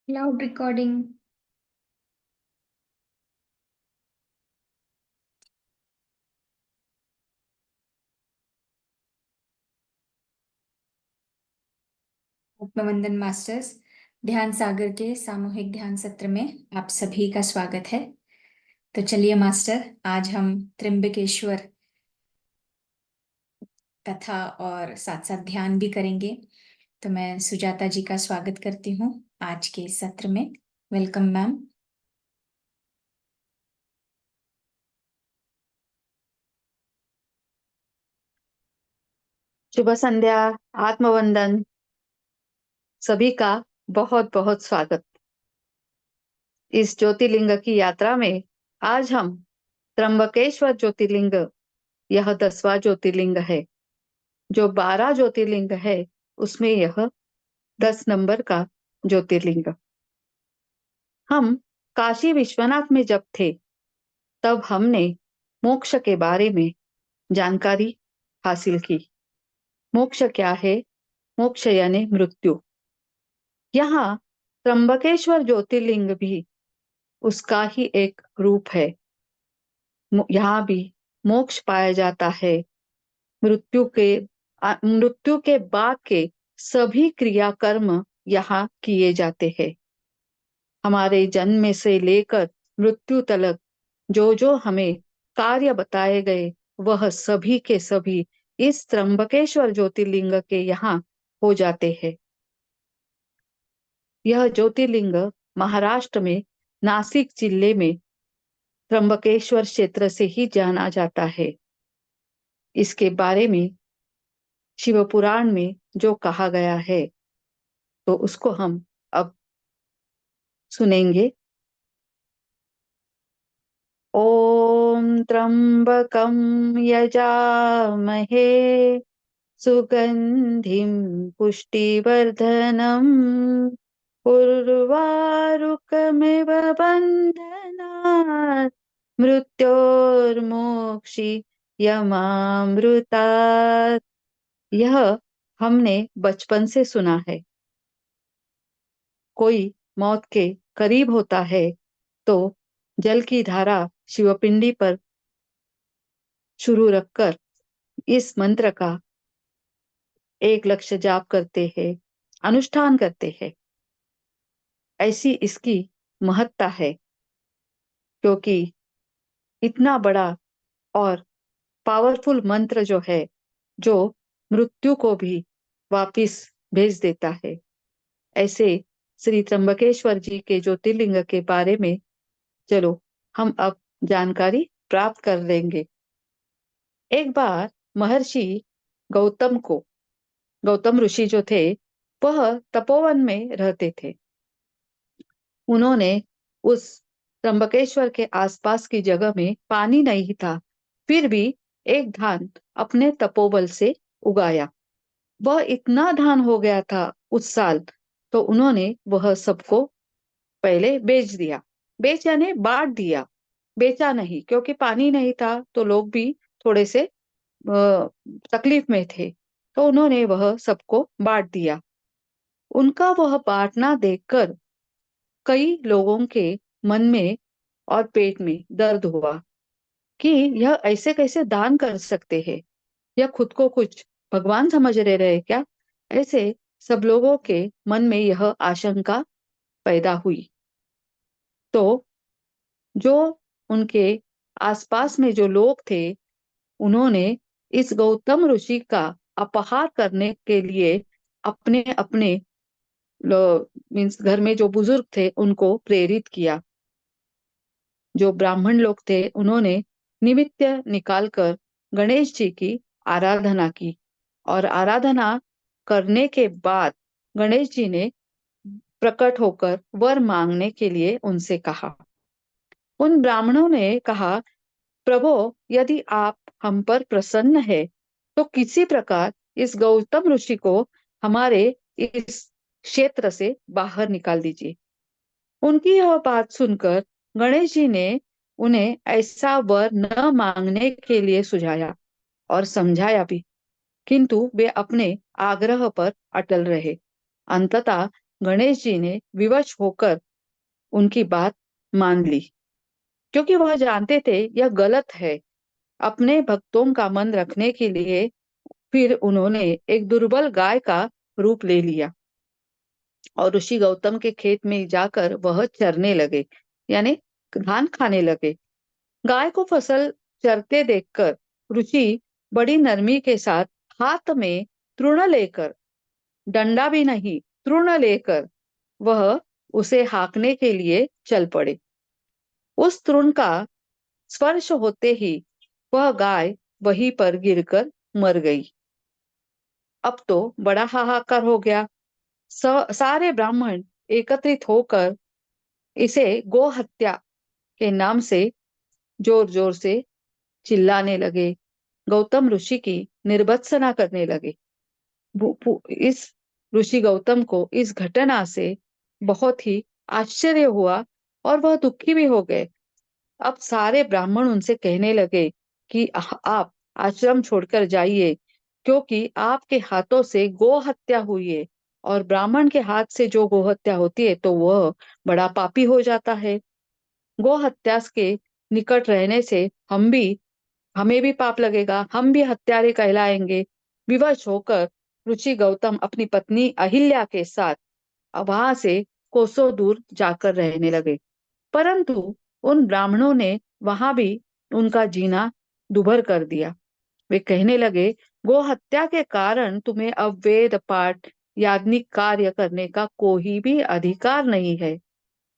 Loud recording. उपमंडन masters ध्यान सागर के सामूहिक ध्यान सत्र में आप सभी का स्वागत है। तो चलिए मास्टर, आज हम त्र्यंबकेश्वर कथा और साथ साथ ध्यान भी करेंगे। तो मैं सुजाता जी का स्वागत करती हूँ आज के सत्र में। Welcome ma'am. शुभ संध्या। आत्मवंदन। सभी का बहुत बहुत स्वागत। इस ज्योतिर्लिंग की यात्रा में आज हम त्र्यंबकेश्वर ज्योतिर्लिंग, यह 10वां ज्योतिर्लिंग है। जो 12 ज्योतिर्लिंग है उसमें यह 10 नंबर का ज्योतिर्लिंग। हम काशी विश्वनाथ में जब थे तब हमने मोक्ष के बारे में जानकारी हासिल की। मोक्ष क्या है? मोक्ष यानी मृत्यु। यहाँ त्र्यंबकेश्वर ज्योतिर्लिंग भी उसका ही एक रूप है। यहाँ भी मोक्ष पाया जाता है। मृत्यु के बाद के सभी क्रियाकर्म यहाँ किए जाते हैं। हमारे जन्म से लेकर मृत्यु तक जो जो हमें कार्य बताए गए वह सभी के सभी इस त्र्यंबकेश्वर ज्योतिर्लिंग के यहाँ हो जाते हैं। यह ज्योतिर्लिंग महाराष्ट्र में नासिक जिले में त्र्यंबकेश्वर क्षेत्र से ही जाना जाता है। इसके बारे में शिव पुराण में जो कहा गया है तो उसको हम अब सुनेंगे। ओम त्र्यंबकं यजामहे सुगंधिं पुष्टिवर्धनम् उर्वारुकमिव बन्धनात् मृत्योर्मोक्षीयमामृतात्। यह हमने बचपन से सुना है। कोई मौत के करीब होता है तो जल की धारा शिवपिंडी पर शुरू रखकर इस मंत्र का एक लक्ष्य जाप करते हैं, अनुष्ठान करते हैं। ऐसी इसकी महत्ता है क्योंकि इतना बड़ा और पावरफुल मंत्र जो है, जो मृत्यु को भी वापिस भेज देता है। ऐसे श्री त्र्यंबकेश्वर जी के ज्योतिर्लिंग के बारे में चलो हम अब जानकारी प्राप्त कर लेंगे। एक बार महर्षि गौतम ऋषि जो थे वह तपोवन में रहते थे। उन्होंने उस त्र्यंबकेश्वर के आसपास की जगह में पानी नहीं था, फिर भी एक धान अपने तपोबल से उगाया। वह इतना धान हो गया था उस साल, तो उन्होंने वह सबको पहले बेच दिया। बेच यानी बांट दिया, बेचा नहीं, क्योंकि पानी नहीं था तो लोग भी थोड़े से तकलीफ में थे, तो उन्होंने वह सबको बांट दिया। उनका वह बांटना देखकर कई लोगों के मन में और पेट में दर्द हुआ कि यह ऐसे कैसे दान कर सकते हैं, या खुद को कुछ भगवान समझ रहे क्या? ऐसे सब लोगों के मन में यह आशंका पैदा हुई। तो जो उनके आसपास में जो लोग थे उन्होंने इस गौतम ऋषि का अपहार करने के लिए अपने अपने मीन्स घर में जो बुजुर्ग थे उनको प्रेरित किया। जो ब्राह्मण लोग थे उन्होंने निमित्त निकालकर गणेश जी की आराधना की, और आराधना करने के बाद गणेश जी ने प्रकट होकर वर मांगने के लिए उनसे कहा। उन ब्राह्मणों ने कहा, प्रभु, यदि आप हम पर प्रसन्न है तो किसी प्रकार इस गौतम ऋषि को हमारे इस क्षेत्र से बाहर निकाल दीजिए। उनकी यह बात सुनकर गणेश जी ने उन्हें ऐसा वर न मांगने के लिए सुझाया और समझाया भी, किंतु वे अपने आग्रह पर अटल रहे। अंततः गणेश जी ने विवश होकर उनकी बात मान ली, क्योंकि वह जानते थे यह गलत है। अपने भक्तों का मन रखने के लिए फिर उन्होंने एक दुर्बल गाय का रूप ले लिया और ऋषि गौतम के खेत में जाकर वह चरने लगे, यानी धान खाने लगे। गाय को फसल चरते देखकर ऋषि बड़ी नरमी के साथ हाथ में तृण लेकर, डंडा भी नहीं, तृण लेकर वह उसे हाँकने के लिए चल पड़े। उस तृण का स्पर्श होते ही वह गाय वहीं पर गिरकर मर गई। अब तो बड़ा हाहाकार हो गया। सारे ब्राह्मण एकत्रित होकर इसे गो हत्या के नाम से जोर जोर से चिल्लाने लगे, गौतम ऋषि की निर्भत्सना करने लगे। इस ऋषि गौतम को इस घटना से बहुत ही आश्चर्य हुआ और वह दुखी भी हो गए। अब सारे ब्राह्मण उनसे कहने लगे कि आप आश्रम छोड़कर जाइए, क्योंकि आपके हाथों से गो हत्या हुई है और ब्राह्मण के हाथ से जो गो हत्या होती है तो वह बड़ा पापी हो जाता है। गो हत्या के निकट रहने से हमें भी पाप लगेगा, हम भी हत्यारे कहलाएंगे। विवश होकर ऋषि गौतम अपनी पत्नी अहिल्या के साथ वहां से कोसों दूर जाकर रहने लगे। परंतु उन ब्राह्मणों ने वहां भी उनका जीना दुभर कर दिया। वे कहने लगे, गो हत्या के कारण तुम्हें अब वेद पाठ याज्ञिक कार्य करने का कोई भी अधिकार नहीं है।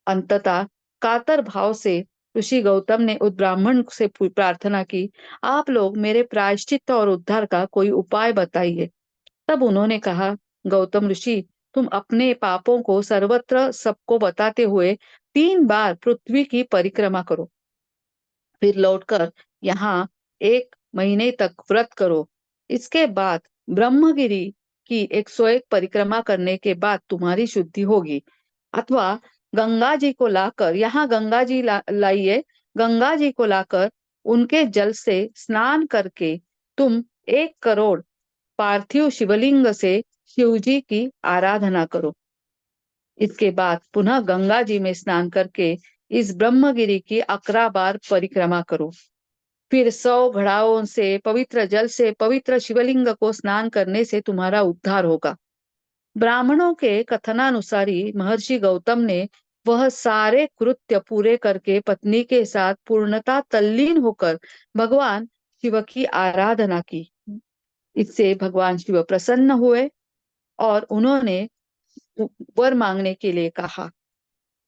अंततः कातर भाव से ऋषि गौतम ने उस ब्राह्मण से प्रार्थना की, आप लोग मेरे प्रायश्चित और उद्धार का कोई उपाय बताइए। तब उन्होंने कहा, गौतम ऋषि, तुम अपने पापों को सर्वत्र सबको बताते हुए 3 बार पृथ्वी की परिक्रमा करो, फिर लौटकर यहाँ 1 महीने तक व्रत करो। इसके बाद ब्रह्मगिरी की 101 परिक्रमा करने के बाद तुम्हारी शुद्धि होगी। अथवा गंगा जी को लाकर, यहाँ गंगा जी लाइए, गंगा जी को लाकर उनके जल से स्नान करके तुम 1 करोड़ पार्थिव शिवलिंग से शिव जी की आराधना करो। इसके बाद पुनः गंगा जी में स्नान करके इस ब्रह्मगिरी की 11 बार परिक्रमा करो। फिर 100 घड़ाओं से पवित्र जल से पवित्र शिवलिंग को स्नान करने से तुम्हारा उद्धार होगा। ब्राह्मणों के कथनानुसारी महर्षि गौतम ने वह सारे कृत्य पूरे करके पत्नी के साथ पूर्णता तल्लीन होकर भगवान शिव की आराधना की। इससे भगवान शिव प्रसन्न हुए और उन्होंने वर मांगने के लिए कहा।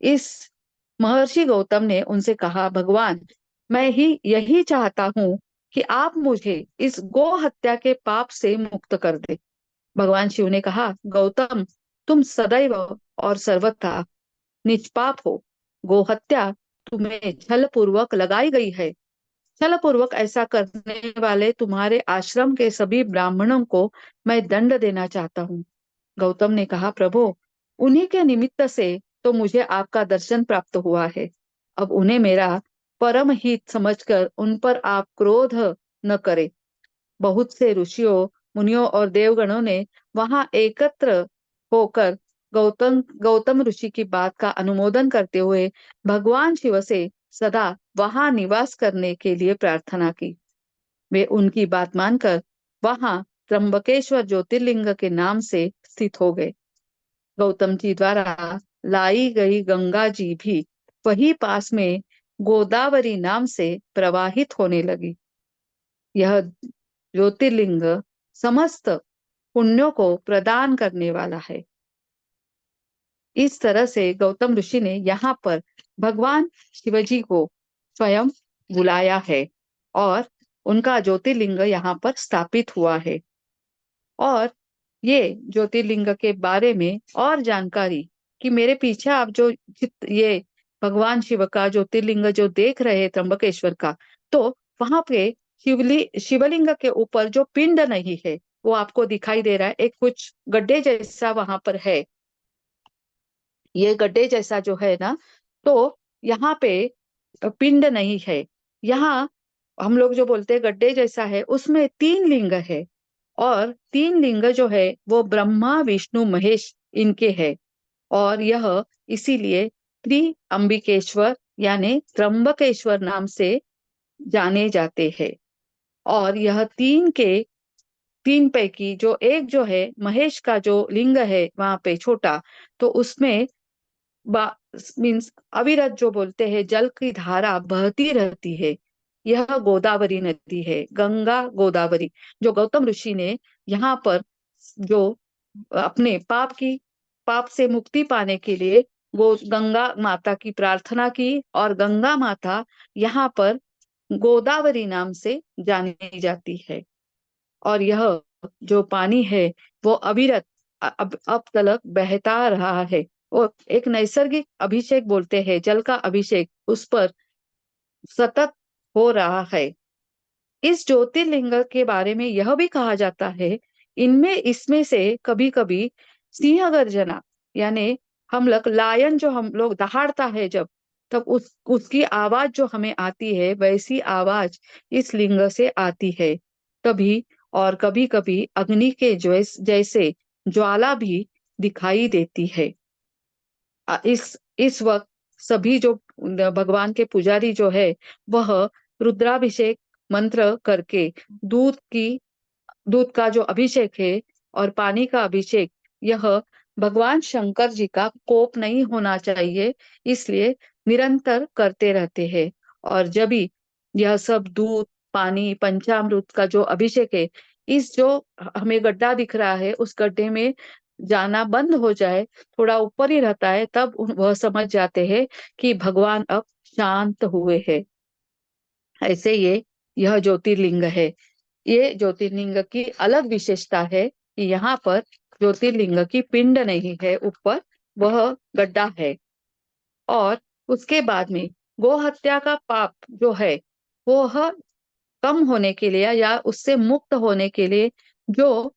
इस महर्षि गौतम ने उनसे कहा, भगवान, मैं ही यही चाहता हूँ कि आप मुझे इस गो हत्या के पाप से मुक्त कर दे। भगवान शिव ने कहा, गौतम, तुम सदैव और सर्वथा निष्पाप हो। गो हत्या तुम्हें छल पूर्वक लगाई गई है। छल पूर्वक ऐसा करने वाले तुम्हारे आश्रम के सभी ब्राह्मणों को मैं दंड देना चाहता हूँ। गौतम ने कहा, प्रभु, उन्हीं के निमित्त से तो मुझे आपका दर्शन प्राप्त हुआ है। अब उन्हें मेरा परम हित समझकर उन पर आप क्रोध न करें। बहुत से ऋषियों, मुनियों और देवगणों ने वहां एकत्र होकर गौतम गौतम ऋषि की बात का अनुमोदन करते हुए भगवान शिव से सदा वहां निवास करने के लिए प्रार्थना की। वे उनकी बात मानकर वहां त्र्यंबकेश्वर ज्योतिर्लिंग के नाम से स्थित हो गए। गौतम जी द्वारा लाई गई गंगा जी भी वही पास में गोदावरी नाम से प्रवाहित होने लगी। यह ज्योतिर्लिंग समस्त पुण्यों को प्रदान करने वाला है। इस तरह से गौतम ऋषि ने यहाँ पर भगवान शिवजी को स्वयं बुलाया है और उनका ज्योतिर्लिंग यहाँ पर स्थापित हुआ है। और ये ज्योतिर्लिंग के बारे में और जानकारी कि मेरे पीछे आप जो ये भगवान शिव का ज्योतिर्लिंग जो देख रहे हैं त्र्यंबकेश्वर का, तो वहां पे शिवलिंग के ऊपर जो पिंड नहीं है वो आपको दिखाई दे रहा है, एक कुछ गड्ढे जैसा वहां पर है। ये गड्ढे जैसा जो है ना, तो यहाँ पे पिंड नहीं है। यहाँ हम लोग जो बोलते हैं गड्ढे जैसा है, उसमें 3 लिंग है और 3 लिंग जो है वो ब्रह्मा विष्णु महेश इनके है। और यह इसीलिए त्रिअंबिकेश्वर यानी त्र्यंबकेश्वर नाम से जाने जाते हैं। और यह तीन पैकी जो एक जो है महेश का जो लिंग है वहां पे छोटा, तो उसमें मीन्स अविरत जो बोलते हैं जल की धारा बहती रहती है। यह गोदावरी नदी है, गंगा गोदावरी, जो गौतम ऋषि ने यहाँ पर जो अपने पाप से मुक्ति पाने के लिए वो गंगा माता की प्रार्थना की, और गंगा माता यहाँ पर गोदावरी नाम से जानी जाती है। और यह जो पानी है वो अविरत अब तलक बहता रहा है, और एक नैसर्गिक अभिषेक बोलते हैं, जल का अभिषेक उस पर सतत हो रहा है। इस ज्योतिर्लिंग के बारे में यह भी कहा जाता है, इसमें से कभी कभी सिंह गर्जना, यानी लायन जो हम लोग दहाड़ता है जब, तब उसकी आवाज जो हमें आती है वैसी आवाज इस लिंग से आती है कभी। और कभी कभी अग्नि के जैसे ज्वाला भी दिखाई देती है। इस वक्त सभी जो भगवान के पुजारी जो है वह रुद्राभिषेक मंत्र करके दूध की दूध का जो अभिषेक है और पानी का अभिषेक, यह भगवान शंकर जी का कोप नहीं होना चाहिए, इसलिए निरंतर करते रहते हैं। और जब भी यह सब दूध पानी पंचामृत का जो अभिषेक है, इस जो हमें गड्ढा दिख रहा है उस गड्ढे में जाना बंद हो जाए, थोड़ा ऊपर ही रहता है, तब वह समझ जाते हैं कि भगवान अब शांत हुए हैं। ऐसे यह ज्योतिर्लिंग है। ये ज्योतिर्लिंग की अलग विशेषता है कि यहाँ पर ज्योतिर्लिंग की पिंड नहीं है ऊपर, वह गड्ढा है। और उसके बाद में गो हत्या का पाप जो है वह कम होने के लिए या उससे मुक्त होने के लिए जो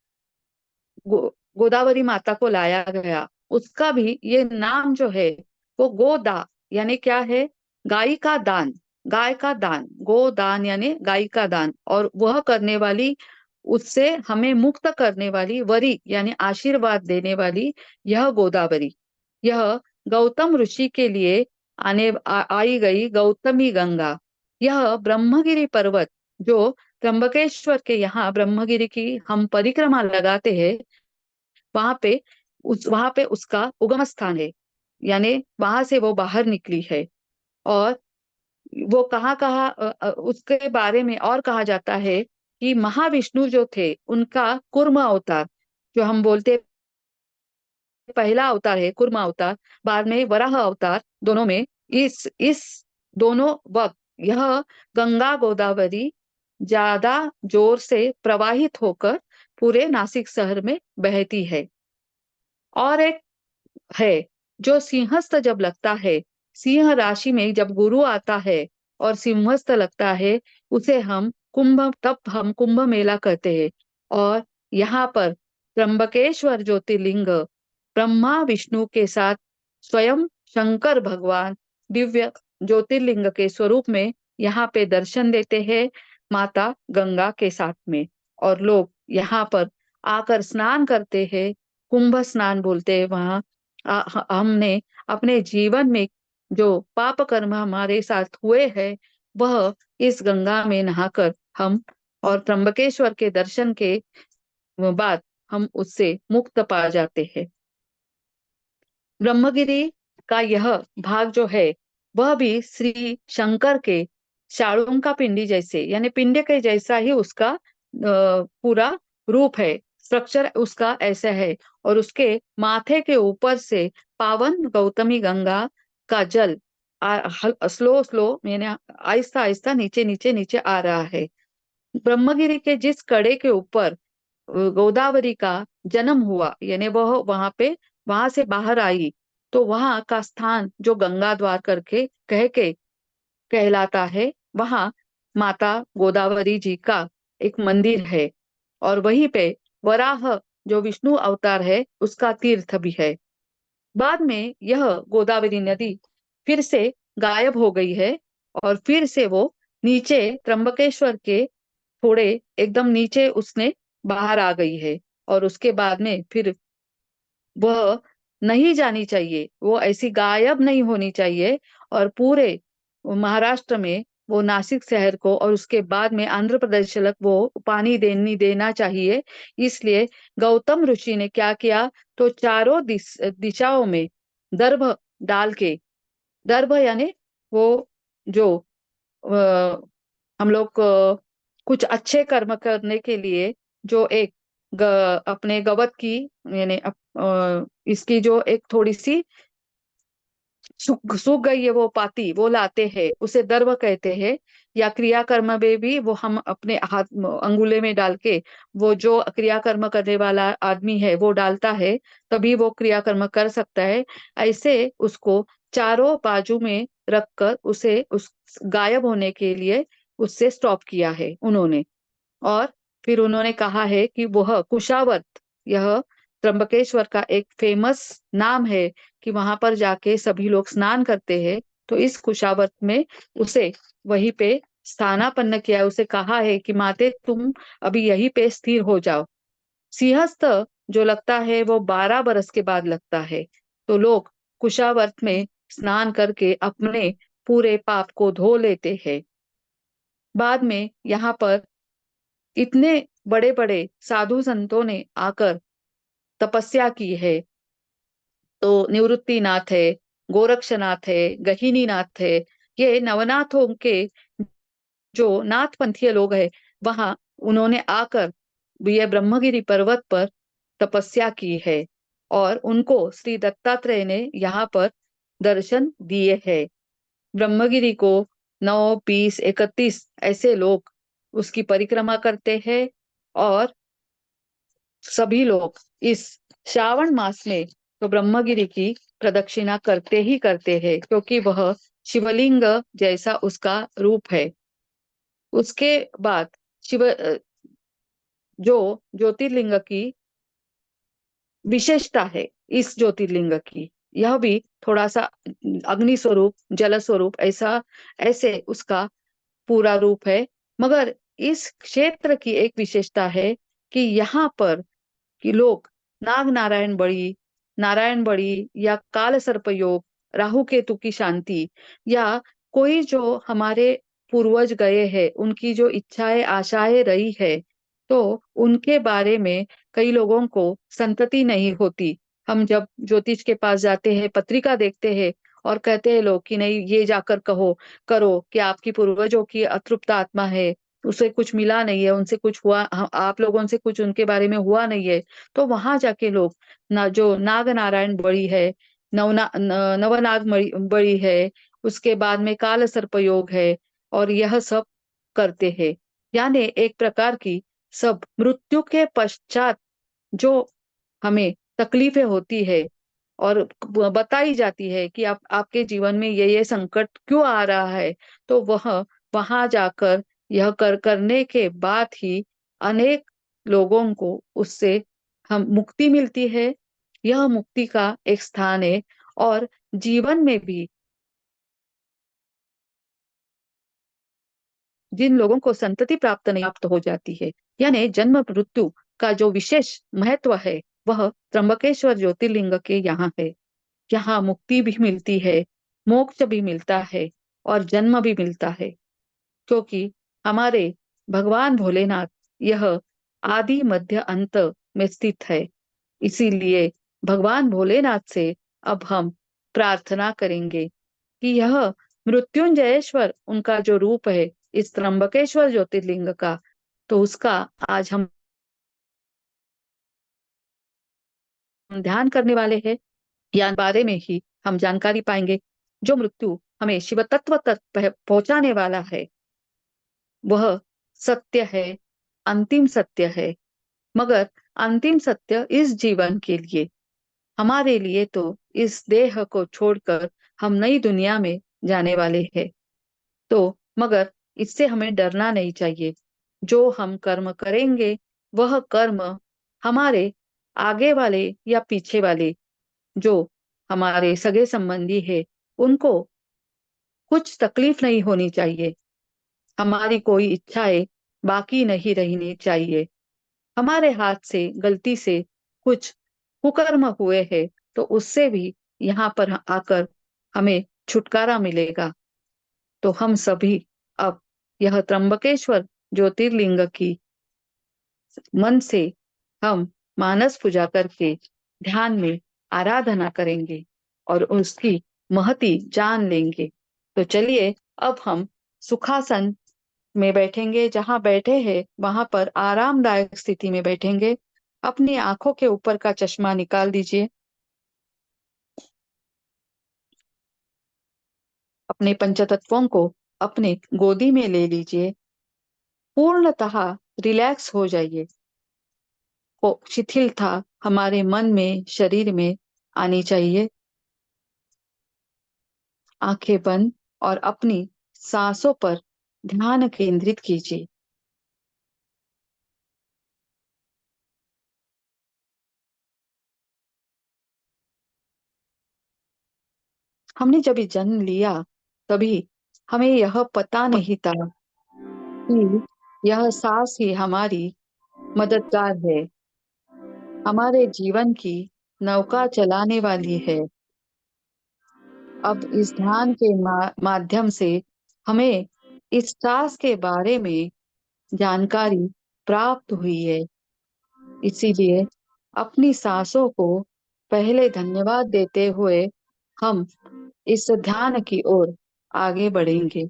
गोदावरी माता को लाया गया, उसका भी ये नाम जो है वो गोदा यानी क्या है, गाय का दान। गाय का दान, गोदान यानी गाय का दान, और वह करने वाली, उससे हमें मुक्त करने वाली, वरी यानी आशीर्वाद देने वाली यह गोदावरी, यह गौतम ऋषि के लिए आई गई गौतमी गंगा। यह ब्रह्मगिरी पर्वत जो त्र्यंबकेश्वर के यहाँ ब्रह्मगिरी की हम परिक्रमा लगाते हैं, वहां पे उसका उगम स्थान है, यानी वहां से वो बाहर निकली है। और वो कहाँ कहाँ उसके बारे में और कहा जाता है कि महाविष्णु जो थे उनका कुर्म अवतार, जो हम बोलते पहला अवतार है कुर्म अवतार, बाद में वराह अवतार, दोनों में इस दोनों वक्त यह गंगा गोदावरी ज्यादा जोर से प्रवाहित होकर पूरे नासिक शहर में बहती है। और एक है जो सिंहस्थ जब लगता है, सिंह राशि में जब गुरु आता है और सिंहस्थ लगता है, उसे हम कुंभ मेला कहते हैं। और यहाँ पर त्र्यंबकेश्वर ज्योतिर्लिंग ब्रह्मा विष्णु के साथ स्वयं शंकर भगवान दिव्य ज्योतिर्लिंग के स्वरूप में यहाँ पे दर्शन देते हैं माता गंगा के साथ में। और लोग यहाँ पर आकर स्नान करते हैं, कुंभ स्नान बोलते हैं वहां। हमने अपने जीवन में जो पाप कर्म हमारे साथ हुए हैं वह इस गंगा में नहाकर हम, और त्र्यंबकेश्वर के दर्शन के बाद हम उससे मुक्त पा जाते हैं। ब्रह्मगिरी का यह भाग जो है वह भी श्री शंकर के शालूका पिंडी जैसे, यानी पिंड के जैसा ही उसका पूरा रूप है, स्ट्रक्चर उसका ऐसा है। और उसके माथे के ऊपर से पावन गौतमी गंगा का जल स्लो स्लो यानी आहिस्ता आहिस्ता नीचे नीचे नीचे आ रहा है। ब्रह्मगिरी के जिस कड़े के ऊपर गोदावरी का जन्म हुआ, यानी वह वहां से बाहर आई, तो वहां का स्थान जो गंगा द्वार करके कह के कहलाता है, वहां माता गोदावरी जी का एक मंदिर है। और वहीं पे वराह जो विष्णु अवतार है उसका तीर्थ भी है। बाद में यह गोदावरी नदी फिर से गायब हो गई है, और फिर से वो नीचे त्र्यंबकेश्वर के थोड़े एकदम नीचे उसने बाहर आ गई है। और उसके बाद में फिर वह नहीं जानी चाहिए, वो ऐसी गायब नहीं होनी चाहिए। और पूरे महाराष्ट्र में वो नासिक शहर को और उसके बाद में आंध्र प्रदेश तक वो पानी देना चाहिए। इसलिए गौतम ऋषि ने क्या किया, तो चारों दिशाओं में दर्भ डाल के, दर्भ यानी वो जो अ, हम लोग कुछ अच्छे कर्म करने के लिए जो एक अपने गवत की, यानी इसकी जो एक थोड़ी सी सूख गई है वो पाती, वो लाते हैं, उसे दर्भ कहते हैं। या क्रियाकर्म में भी वो हम अपने हाथ अंगुले में डाल के, वो जो क्रियाकर्म करने वाला आदमी है वो डालता है, तभी वो क्रियाकर्म कर सकता है। ऐसे उसको चारों बाजू में रखकर उसे उस गायब होने के लिए उससे स्टॉप किया है उन्होंने। और फिर उन्होंने कहा है कि वह कुशावर्त, यह त्र्यंबकेश्वर का एक फेमस नाम है, कि वहां पर जाके सभी लोग स्नान करते हैं। तो इस कुशावर्त में उसे वहीं पे स्थानापन्न किया है। उसे कहा है कि माते तुम अभी यहीं पे स्थिर हो जाओ। सिंहस्थ जो लगता है वो 12 बरस के बाद लगता है। तो लोग कुशावर्त में स्नान करके अपने पूरे पाप को धो लेते हैं। बाद में यहाँ पर इतने बड़े बड़े साधु संतों ने आकर तपस्या की है। तो निवृत्तिनाथ है, गोरक्षनाथ है, गहिनीनाथ है, ये नवनाथों के जो नाथ पंथीय लोग हैं, वहां उन्होंने आकर ये ब्रह्मगिरी पर्वत पर तपस्या की है। और उनको श्री दत्तात्रेय ने यहाँ पर दर्शन दिए हैं। ब्रह्मगिरी को 9, 20, 31 ऐसे लोग उसकी परिक्रमा करते हैं। और सभी लोग इस श्रावण मास में तो ब्रह्मगिरी की प्रदक्षिणा करते ही करते हैं, क्योंकि वह शिवलिंग जैसा उसका रूप है। उसके बाद शिव जो ज्योतिर्लिंग की विशेषता है, इस ज्योतिर्लिंग की, यह भी थोड़ा सा अग्नि स्वरूप, जल स्वरूप, ऐसा ऐसे उसका पूरा रूप है। मगर इस क्षेत्र की एक विशेषता है कि यहाँ पर कि लोग नाग नारायण बड़ी या काल सर्प योग, राहु केतु की शांति, या कोई जो हमारे पूर्वज गए हैं उनकी जो इच्छाएं आशाएं रही है, तो उनके बारे में कई लोगों को संतति नहीं होती। हम जब ज्योतिष के पास जाते हैं, पत्रिका देखते हैं, और कहते हैं लोग कि नहीं, ये जाकर कहो करो कि आपकी पूर्वजों की अतृप्त आत्मा है, उसे कुछ मिला नहीं है, उनसे कुछ हुआ, आप लोगों से कुछ उनके बारे में हुआ नहीं है। तो वहां जाके लोग ना, जो नाग नारायण बड़ी है, नवनाग बड़ी है, उसके बाद में काल सर्प योग है, और यह सब करते हैं। यानी एक प्रकार की सब मृत्यु के पश्चात जो हमें तकलीफें होती है और बताई जाती है कि आप आपके जीवन में ये संकट क्यों आ रहा है, तो वह वहां जाकर यह करने के बाद ही अनेक लोगों को उससे हम मुक्ति मिलती है। यह मुक्ति का एक स्थान है। और जीवन में भी जिन लोगों को संतति प्राप्त नहीं प्राप्त हो जाती है, यानी जन्म मृत्यु का जो विशेष महत्व है, वह त्र्यंबकेश्वर ज्योतिर्लिंग के यहाँ है। यहाँ मुक्ति भी मिलती है, मोक्ष भी मिलता है, और जन्म भी मिलता है। क्योंकि हमारे भगवान भोलेनाथ यह आदि मध्य अंत में स्थित है। इसीलिए भगवान भोलेनाथ से अब हम प्रार्थना करेंगे कि यह मृत्युंजयेश्वर उनका जो रूप है, इस त्र्यंबकेश्वर ज्योतिर्लिंग का, तो उसका आज हम ध्यान करने वाले हैं। या बारे में ही हम जानकारी पाएंगे। जो मृत्यु हमें शिव तत्व तक पहुंचाने वाला है, वह सत्य है, अंतिम सत्य है। मगर अंतिम सत्य इस जीवन के लिए, हमारे लिए तो इस देह को छोड़कर हम नई दुनिया में जाने वाले हैं। तो मगर इससे हमें डरना नहीं चाहिए। जो हम कर्म करेंगे, वह कर्म हमारे आगे वाले या पीछे वाले जो हमारे सगे संबंधी है, उनको कुछ तकलीफ नहीं होनी चाहिए। हमारी कोई इच्छाएं बाकी नहीं रहनी चाहिए। हमारे हाथ से गलती से कुछ कुकर्म हुए हैं, तो उससे भी यहाँ पर आकर हमें छुटकारा मिलेगा। तो हम सभी अब यह त्र्यंबकेश्वर ज्योतिर्लिंग की मन से हम मानस पूजा करके ध्यान में आराधना करेंगे और उसकी महती जान लेंगे। तो चलिए अब हम सुखासन में बैठेंगे, जहाँ बैठे हैं वहां पर आरामदायक स्थिति में बैठेंगे। अपनी आंखों के ऊपर का चश्मा निकाल दीजिए। अपने पंचतत्वों को अपने गोदी में ले लीजिए। पूर्णतः रिलैक्स हो जाइए। वो शिथिलता हमारे मन में, शरीर में आनी चाहिए। आंखें बंद और अपनी सांसों पर ध्यान केंद्रित कीजिए। हमने जब ये जन्म लिया तभी हमें यह पता नहीं था कि यह सांस ही हमारी मददगार है, हमारे जीवन की नौका चलाने वाली है। अब इस ध्यान के माध्यम से हमें इस सांस के बारे में जानकारी प्राप्त हुई है। इसीलिए अपनी सांसों को पहले धन्यवाद देते हुए हम इस ध्यान की ओर आगे बढ़ेंगे।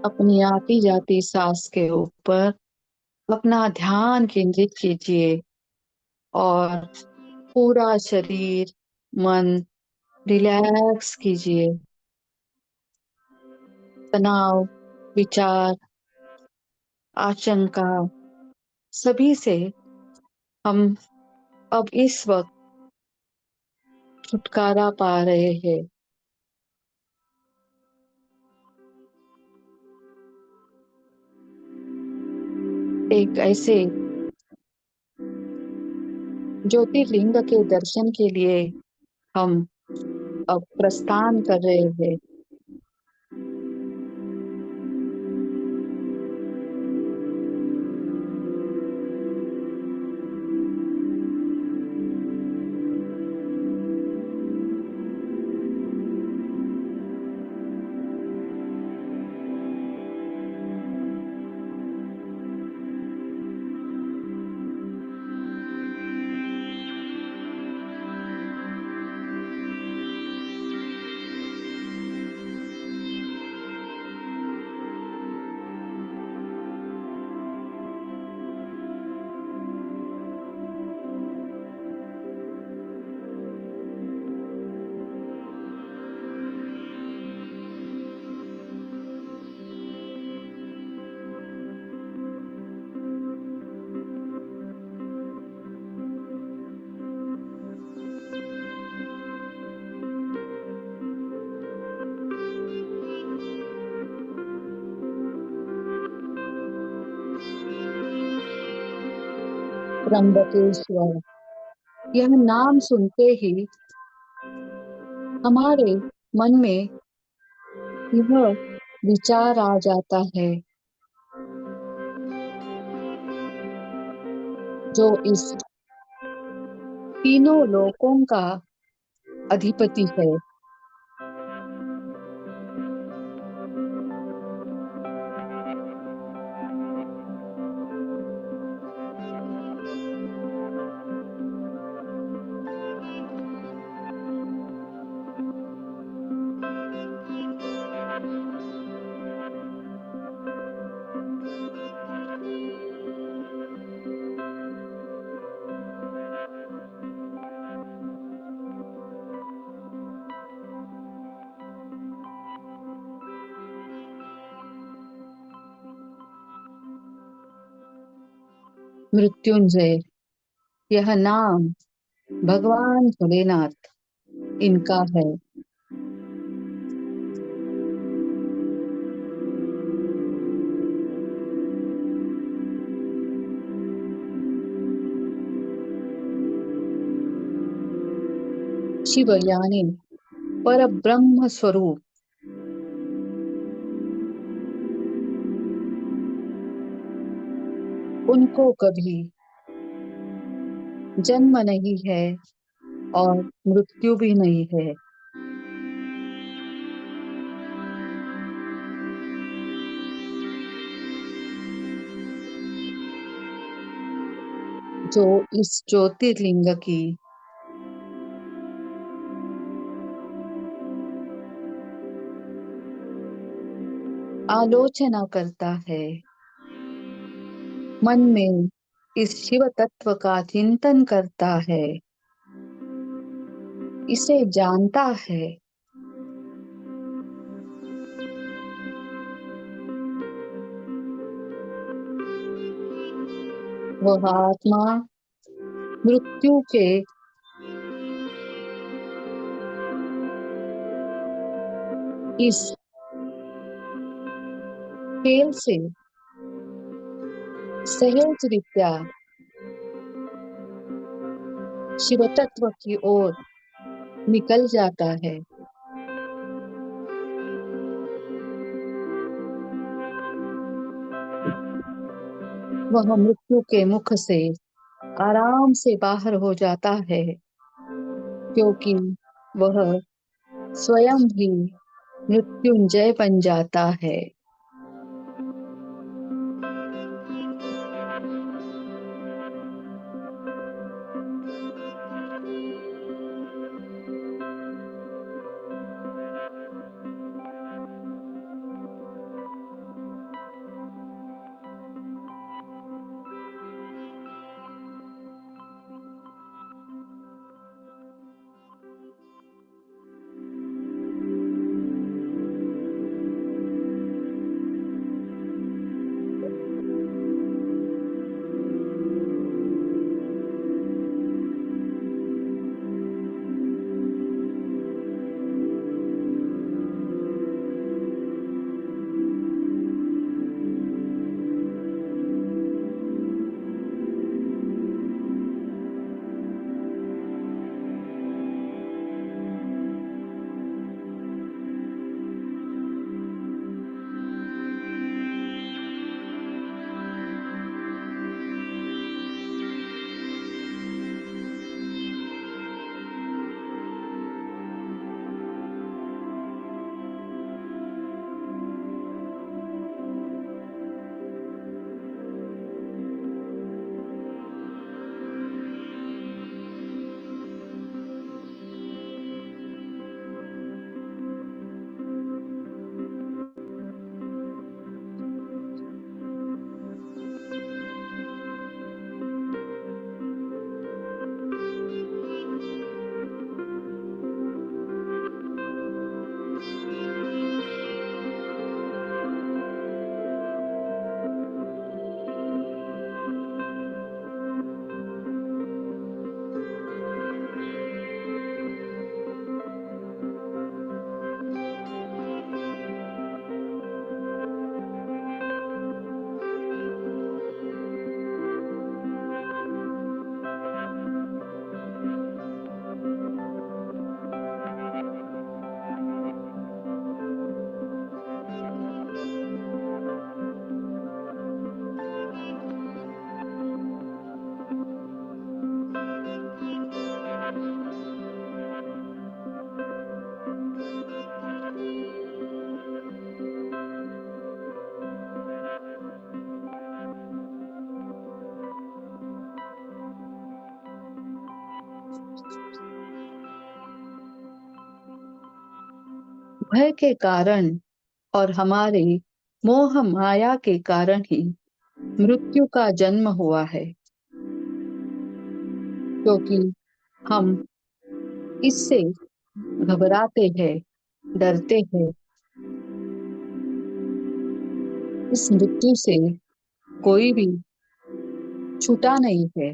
अपनी आती जाती सांस के ऊपर अपना ध्यान केंद्रित कीजिए और पूरा शरीर, मन रिलैक्स कीजिए। तनाव, विचार, आशंका सभी से हम अब इस वक्त छुटकारा पा रहे हैं। एक ऐसे ज्योतिर्लिंग के दर्शन के लिए हम अब प्रस्थान कर रहे हैं। त्र्यंबकेश्वर, यह नाम सुनते ही हमारे मन में यह विचार आ जाता है, जो इस तीनों लोकों का अधिपति है। मृत्युंजय, यह नाम भगवान भोलेनाथ इनका है। शिव यानी पर ब्रह्म स्वरूप, उनको कभी जन्म नहीं है और मृत्यु भी नहीं है। जो इस ज्योतिर्लिंग की आलोचना करता है, मन में इस शिव तत्व का चिंतन करता है, इसे जानता है, वह आत्मा मृत्यु के इस खेल से सहज रीत्या शिव तत्व की ओर निकल जाता है। वह मृत्यु के मुख से आराम से बाहर हो जाता है, क्योंकि वह स्वयं भी मृत्युंजय बन जाता है। भय के कारण और हमारे मोह माया के कारण ही मृत्यु का जन्म हुआ है, क्योंकि हम इससे घबराते हैं, डरते हैं। इस मृत्यु से कोई भी छूटा नहीं है।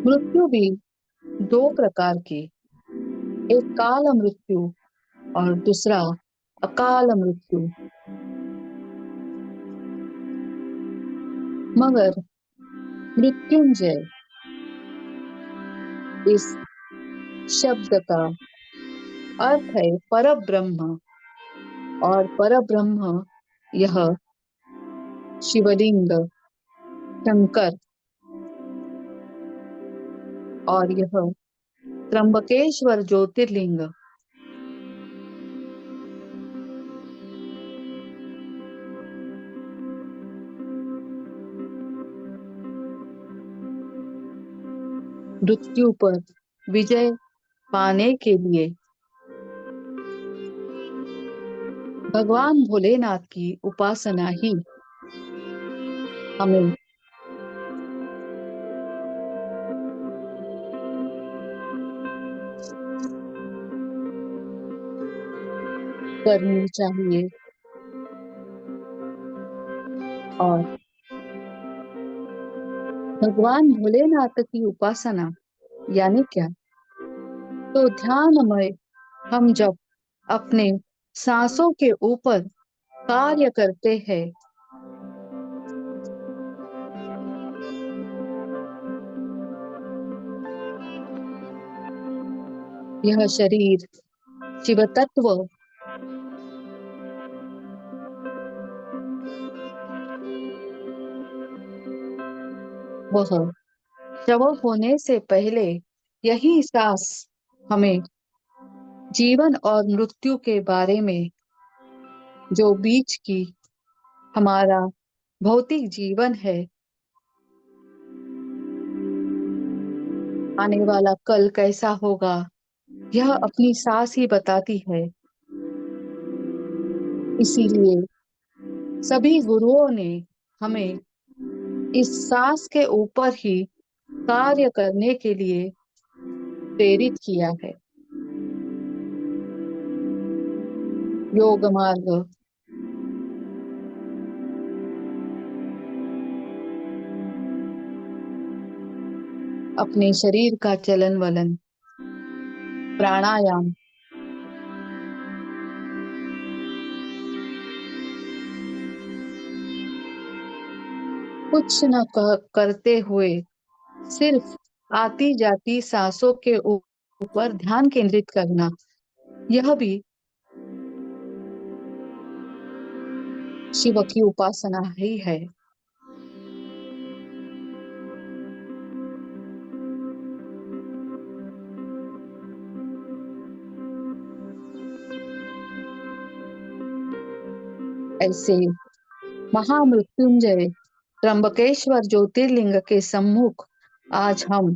मृत्यु भी दो प्रकार की, एक काल मृत्यु और दूसरा अकाल मृत्यु। मगर मृत्युंजय इस शब्द का अर्थ है परब्रह्म, और परब्रह्म यह शिवलिंग, शंकर, और यह त्र्यंबकेश्वर ज्योतिर्लिंग। मृत्यु पर विजय पाने के लिए भगवान भोलेनाथ की उपासना ही हमें करनी चाहिए। और भगवान भोलेनाथ की उपासना यानी क्या? तो ध्यानमय हम जब अपने सांसों के ऊपर कार्य करते हैं, यह शरीर शिव तत्व वह शव होने से पहले यही सांस हमें जीवन और मृत्यु के बारे में, जो बीच की हमारा भौतिक जीवन है, आने वाला कल कैसा होगा, यह अपनी सांस ही बताती है। इसीलिए सभी गुरुओं ने हमें इस सांस के ऊपर ही कार्य करने के लिए प्रेरित किया है। योग मार्ग, अपने शरीर का चलन वलन, प्राणायाम, कुछ न करते हुए सिर्फ आती जाती सांसों के ऊपर ध्यान केंद्रित करना, यह भी शिव की उपासना ही है। ऐसे महामृत्युंजय त्र्यंबकेश्वर ज्योतिर्लिंग के सम्मुख आज हम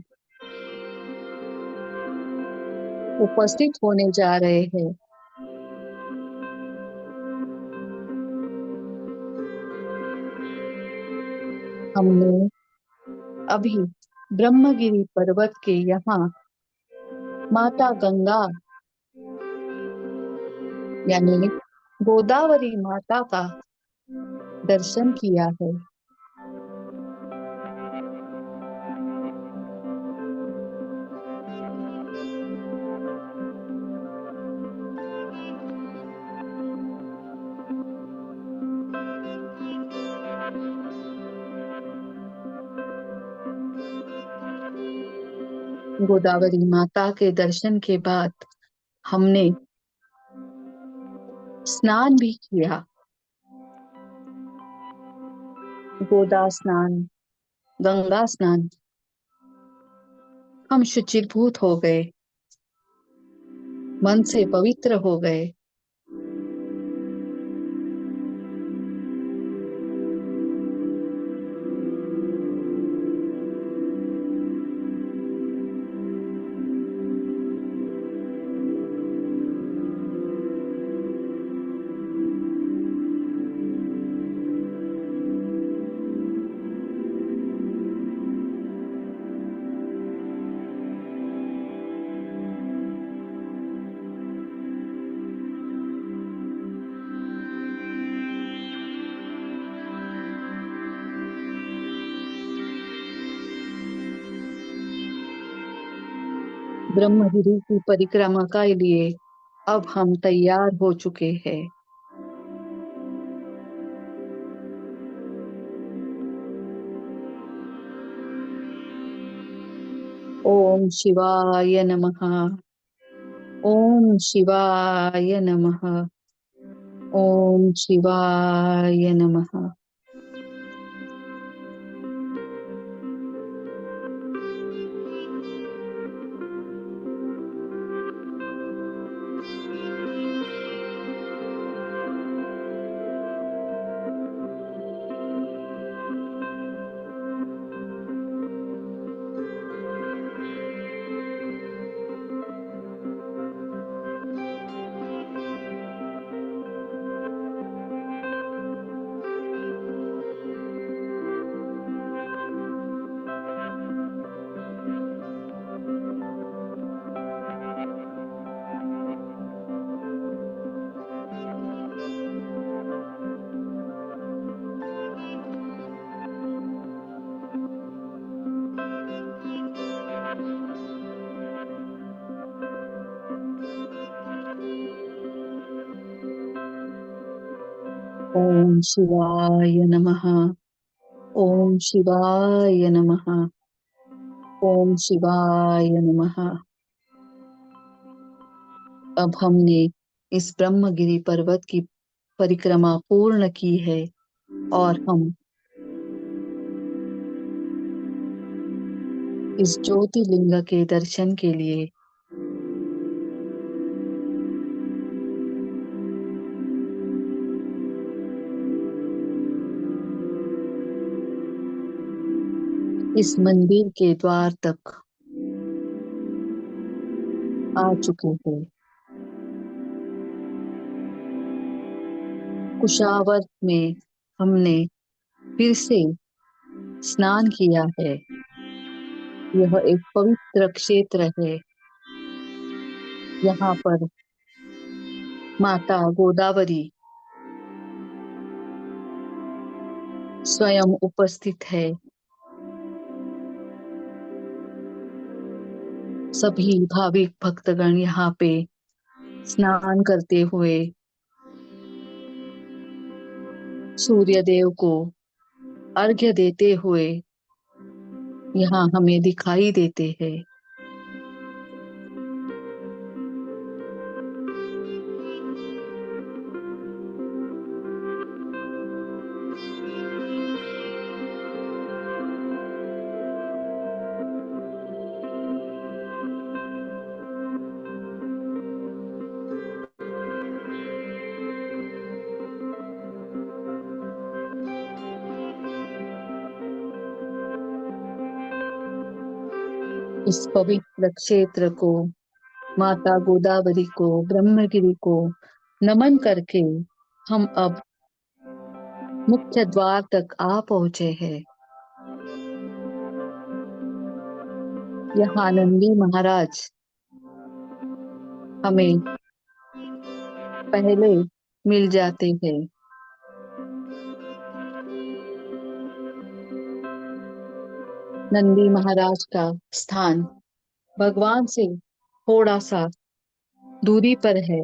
उपस्थित होने जा रहे हैं। हमने अभी ब्रह्मगिरी पर्वत के यहाँ माता गंगा यानी गोदावरी माता का दर्शन किया है। गोदावरी माता के दर्शन के बाद हमने स्नान भी किया, गोदा स्नान, गंगा स्नान। हम शुचिर्भूत हो गए, मन से पवित्र हो गए। ब्रह्मगिरि की परिक्रमा के लिए अब हम तैयार हो चुके हैं। ओम शिवाय नमः। ओम शिवाय नमः। ओम शिवाय नमः। ओम शिवाय नमः। ओम शिवाय नमः। ओम शिवाय नमः। अब हमने इस ब्रह्मगिरि पर्वत की परिक्रमा पूर्ण की है और हम इस ज्योतिर्लिंग के दर्शन के लिए इस मंदिर के द्वार तक आ चुके हैं। कुशावर में हमने फिर से स्नान किया है। यह एक पवित्र क्षेत्र है। यहाँ पर माता गोदावरी स्वयं उपस्थित है। सभी भाविक भक्तगण यहाँ पे स्नान करते हुए सूर्य देव को अर्घ्य देते हुए यहाँ हमें दिखाई देते हैं। इस पवित्र क्षेत्र को, माता गोदावरी को, ब्रह्मगिरि को नमन करके हम अब मुख्य द्वार तक आ पहुंचे हैं। यहाँ नंदी महाराज हमें पहले मिल जाते हैं। नंदी महाराज का स्थान भगवान से थोड़ा सा दूरी पर है।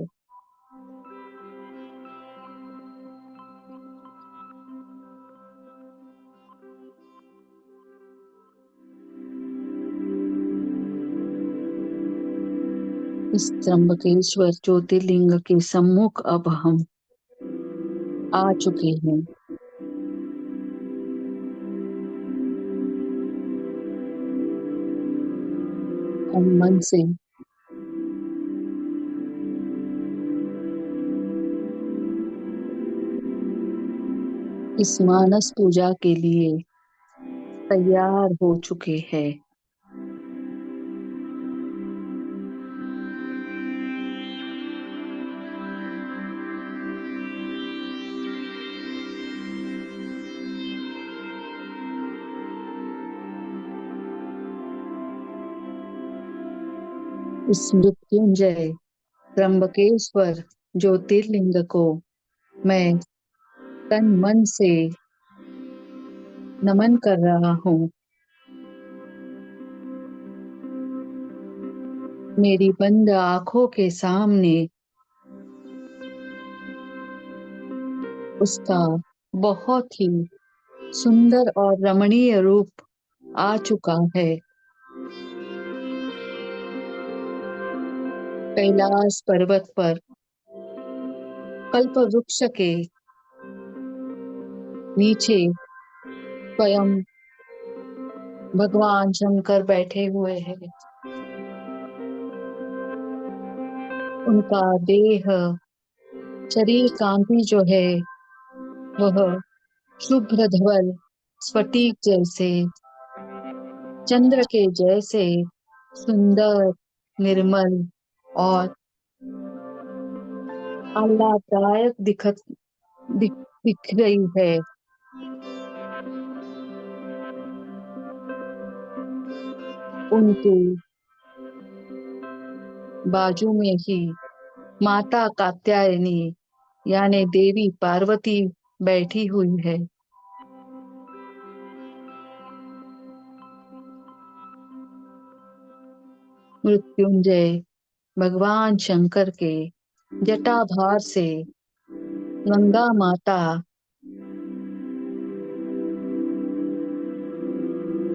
इस त्र्यंबकेश्वर ज्योतिर्लिंग के सम्मुख अब हम आ चुके हैं। हम मन से इस मानस पूजा के लिए तैयार हो चुके हैं। इस मृत्युंजय त्र्यंबकेश्वर ज्योतिर्लिंग को मैं तन मन से नमन कर रहा हूँ। मेरी बंद आंखों के सामने उसका बहुत ही सुंदर और रमणीय रूप आ चुका है। कैलाश पर्वत पर कल्प वृक्ष के नीचे स्वयं भगवान शंकर बैठे हुए हैं। उनका देह, शरीर कांति जो है वह शुभ्र धवल स्फटिक जैसे, चंद्र के जैसे सुंदर, निर्मल और आह्लाददायक दिख, दिख रही है। उनके बाजू में ही माता कात्यायनी यानी देवी पार्वती बैठी हुई है। मृत्युंजय भगवान शंकर के जटाभार से गंगा माता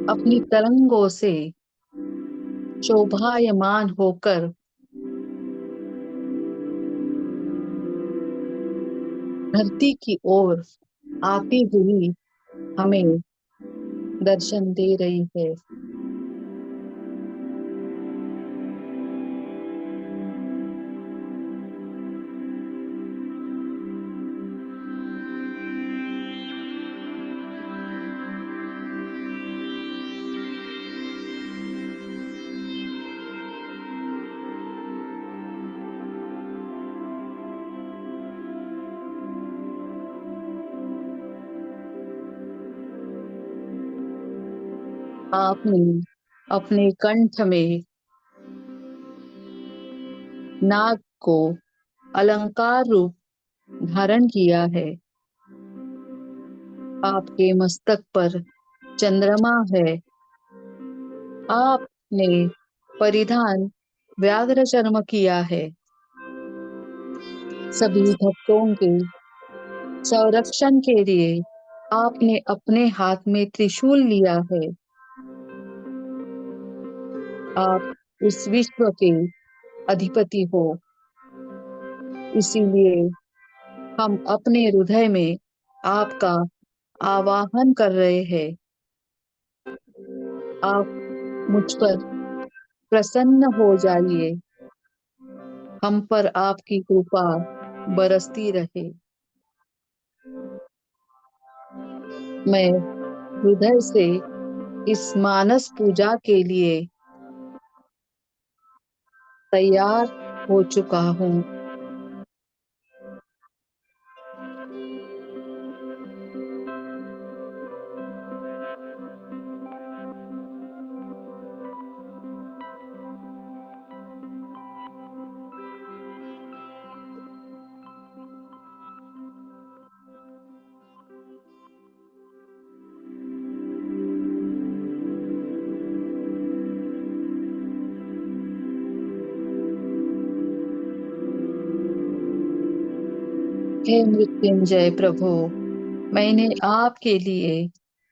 अपनी तरंगों से शोभायमान होकर धरती की ओर आती हुई हमें दर्शन दे रही है। आपने अपने कंठ में नाग को अलंकार रूप धारण किया है। आपके मस्तक पर चंद्रमा है। आपने परिधान व्याघ्र चर्म किया है। सभी भक्तों के संरक्षण के लिए आपने अपने हाथ में त्रिशूल लिया है। आप इस विश्व के अधिपति हो, इसीलिए हम अपने हृदय में आपका आवाहन कर रहे हैं। आप मुझ पर प्रसन्न हो जाइए, हम पर आपकी कृपा बरसती रहे। मैं हृदय से इस मानस पूजा के लिए तैयार हो चुका हूँ। हे मृत्युंजय प्रभु, मैंने आपके लिए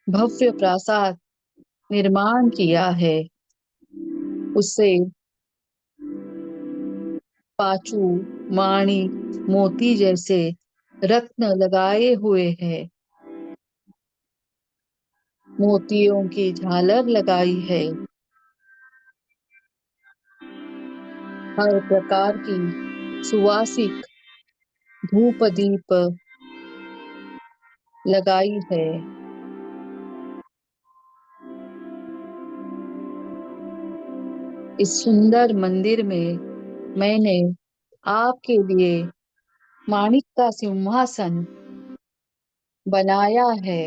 भव्य प्रासाद निर्माण किया है। उसे पाचू, माणिक, मोती जैसे रत्न लगाए हुए हैं। मोतियों की झालर लगाई है। हर प्रकार की सुवासिक धूप दीप लगाई है। इस सुंदर मंदिर में मैंने आपके लिए माणिक का सिंहासन बनाया है।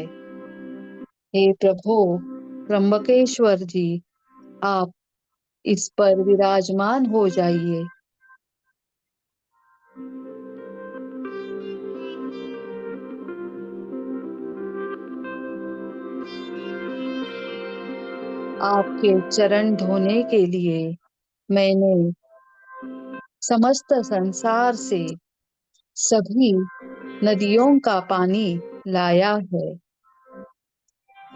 हे प्रभु त्र्यंबकेश्वर जी, आप इस पर विराजमान हो जाइए। आपके चरण धोने के लिए मैंने समस्त संसार से सभी नदियों का पानी लाया है।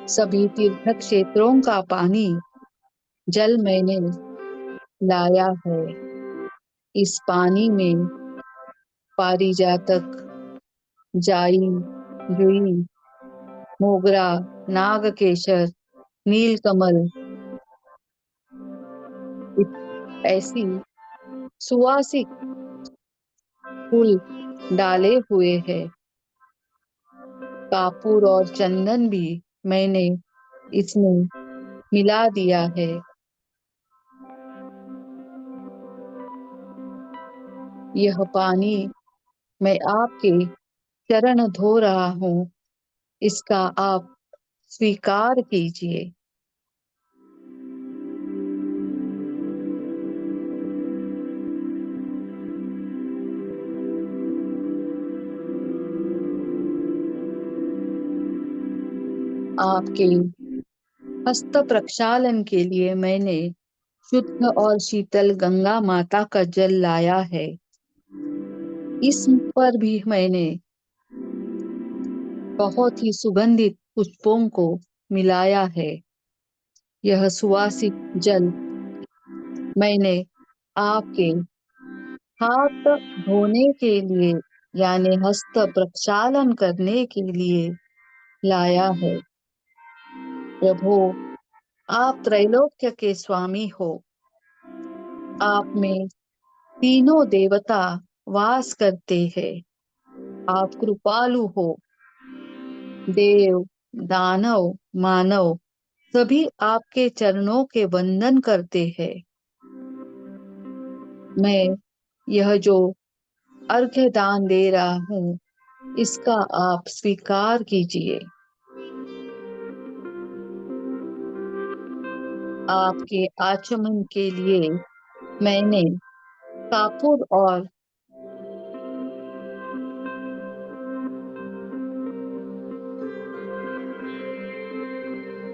सभी तीर्थ क्षेत्रों का पानी जल मैंने लाया है। इस पानी में पारिजातक, जाई, जुई, मोगरा, नागकेशर, नीलकमल ऐसी सुवासिक फूल डाले हुए हैं। कापूर और चंदन भी मैंने इसमें मिला दिया है। यह पानी मैं आपके चरण धो रहा हूँ, इसका आप स्वीकार कीजिए। आपके हस्त प्रक्षालन के लिए मैंने शुद्ध और शीतल गंगा माता का जल लाया है। इस पर भी मैंने बहुत ही सुगंधित पुष्पों को मिलाया है। यह सुवासिक जल मैंने आपके हाथ धोने के लिए यानी हस्त प्रक्षालन करने के लिए लाया है। प्रभु, आप त्रैलोक्य के स्वामी हो। आप में तीनों देवता वास करते हैं। आप कृपालु हो। देव, दानव, मानव सभी आपके चरणों के वंदन करते हैं। मैं यह जो अर्घ्य दान दे रहा हूँ, इसका आप स्वीकार कीजिए। आपके आचमन के लिए मैंने कापूर और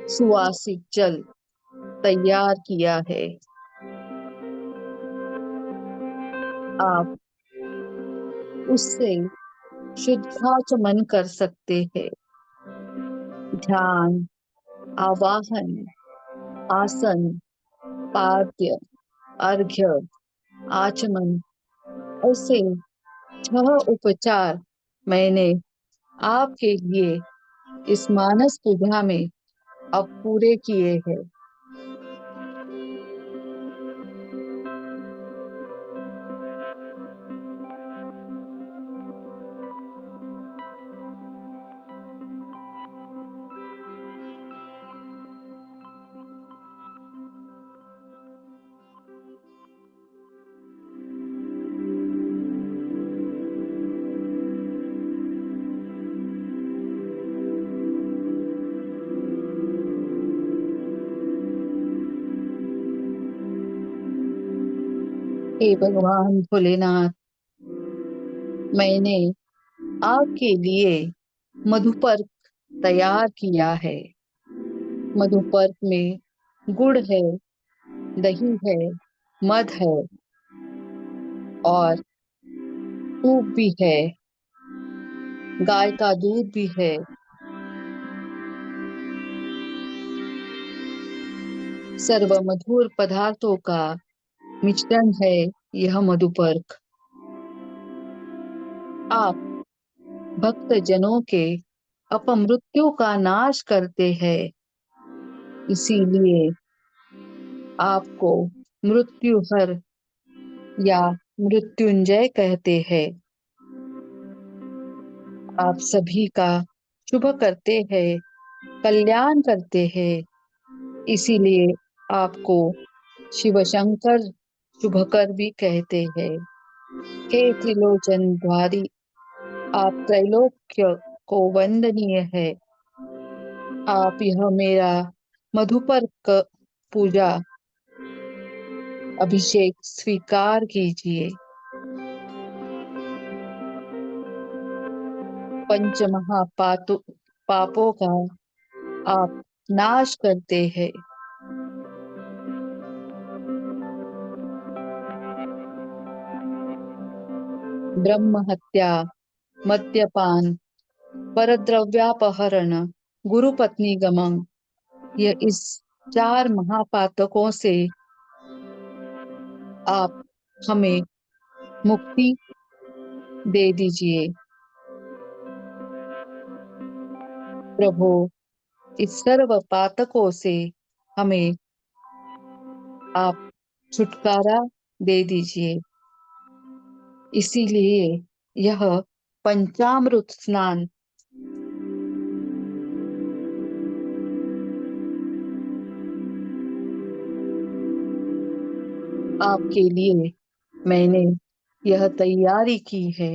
सुवासिक जल तैयार किया है। आप उससे शुद्धाचमन कर सकते हैं। ध्यान, आवाहन, आसन, पाद्य, अर्घ्य, आचमन ऐसे 6 उपचार मैंने आपके लिए इस मानस पूजा में अब पूरे किए हैं। हे भगवान भोलेनाथ, मैंने आपके लिए मधुपर्क तैयार किया है। मधुपर्क में गुड़ है, दही है, मध है और दूध भी है, गाय का दूध भी है। सर्व मधुर पदार्थों का मिश्रण है यह मधुपर्क। आप भक्त जनों के अपमृत्यु का नाश करते हैं, इसीलिए आपको मृत्युहर या मृत्युंजय कहते हैं। आप सभी का शुभ करते हैं, कल्याण करते हैं, इसीलिए आपको शिव शंकर शुभकर भी कहते हैं। हे त्रिलोचन द्वारी, आप त्रैलोक्य को वंदनीय है। आप यह मेरा मधुपर्क पूजा अभिषेक स्वीकार कीजिए। पंच महापातु पापों का आप नाश करते हैं। ब्रह्म हत्या, मद्यपान, परद्रव्यापहरण, गुरुपत्नी गमन, ये इस 4 महापातकों से आप हमें मुक्ति दे दीजिए। प्रभु, इस सर्व पातकों से हमें आप छुटकारा दे दीजिए। इसीलिए यह पंचामृत स्नान आपके लिए मैंने यह तैयारी की है।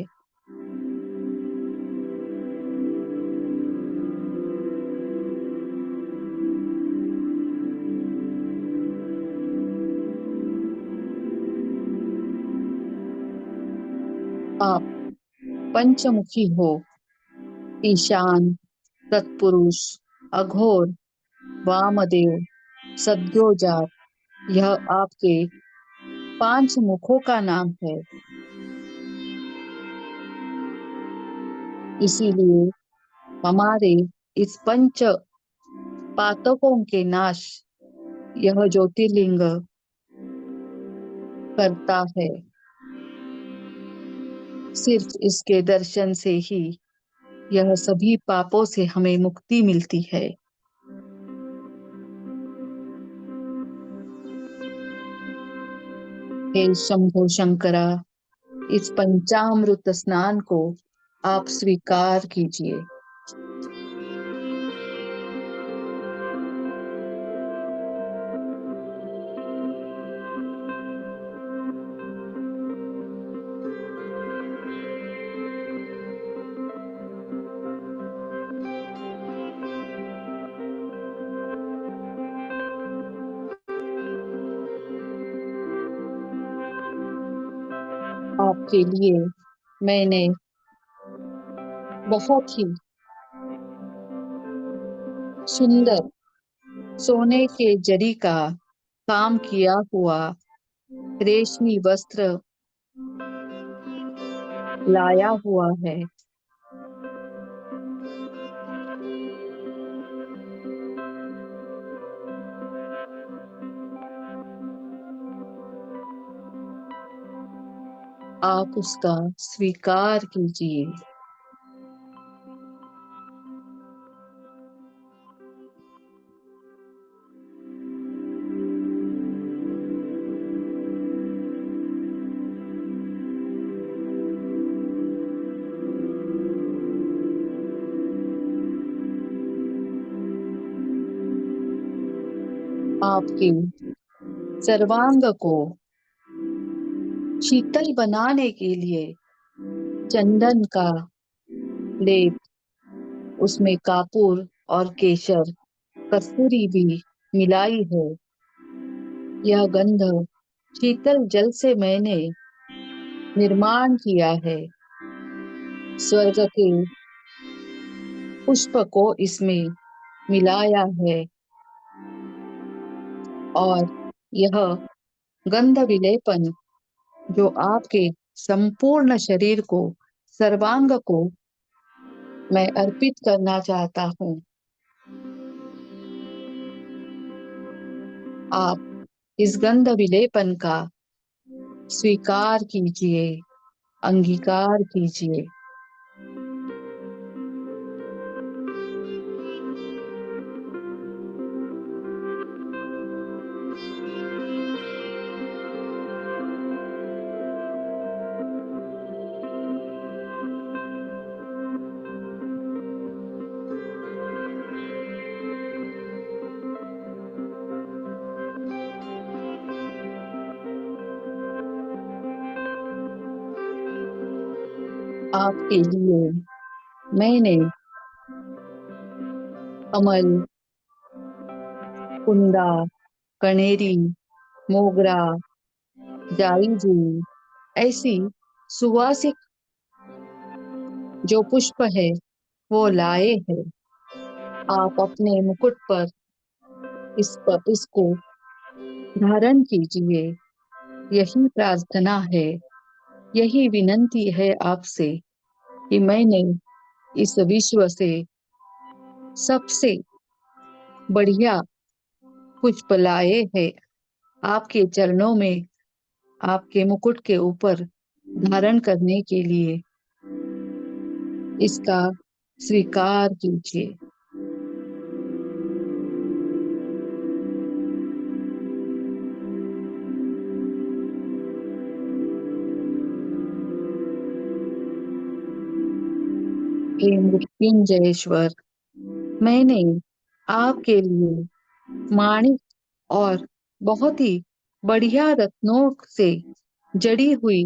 आप पंचमुखी हो, ईशान, तत्पुरुष, अघोर, वामदेव, सद्योजात, यह आपके 5 मुखों का नाम है। इसीलिए हमारे इस पंच पातकों के नाश यह ज्योतिर्लिंग करता है। सिर्फ इसके दर्शन से ही यह सभी पापों से हमें मुक्ति मिलती है। हे शंभो शंकरा, इस पंचामृत स्नान को आप स्वीकार कीजिए। आपके लिए मैंने बहुत ही सुंदर सोने के जरी का काम किया हुआ रेशमी वस्त्र लाया हुआ है। आप उसका स्वीकार कीजिए। आपके सर्वांग को शीतल बनाने के लिए चंदन का लेप, उसमें कापूर और केसर, कस्तूरी भी मिलाई है। यह गंध शीतल जल से मैंने निर्माण किया है। स्वर्ग के पुष्प को इसमें मिलाया है और यह गंध विलेपन जो आपके संपूर्ण शरीर को, सर्वांग को मैं अर्पित करना चाहता हूँ। आप इस गंध विलेपन का स्वीकार कीजिए, अंगीकार कीजिए। आपके लिए मैंने कमल, कुंदा, कनेरी, मोगरा, जाईजूई ऐसी सुवासिक जो पुष्प है वो लाए हैं। आप अपने मुकुट पर इसको धारण कीजिए। यही प्रार्थना है। यही विनंती है आपसे कि मैंने इस विश्व से सबसे बढ़िया पुष्प लाए हैं आपके चरणों में, आपके मुकुट के ऊपर धारण करने के लिए। इसका स्वीकार कीजिए। हे मृत्युंजयेश्वर, मैंने आपके लिए माणिक और बहुत ही बढ़िया रत्नों से जड़ी हुई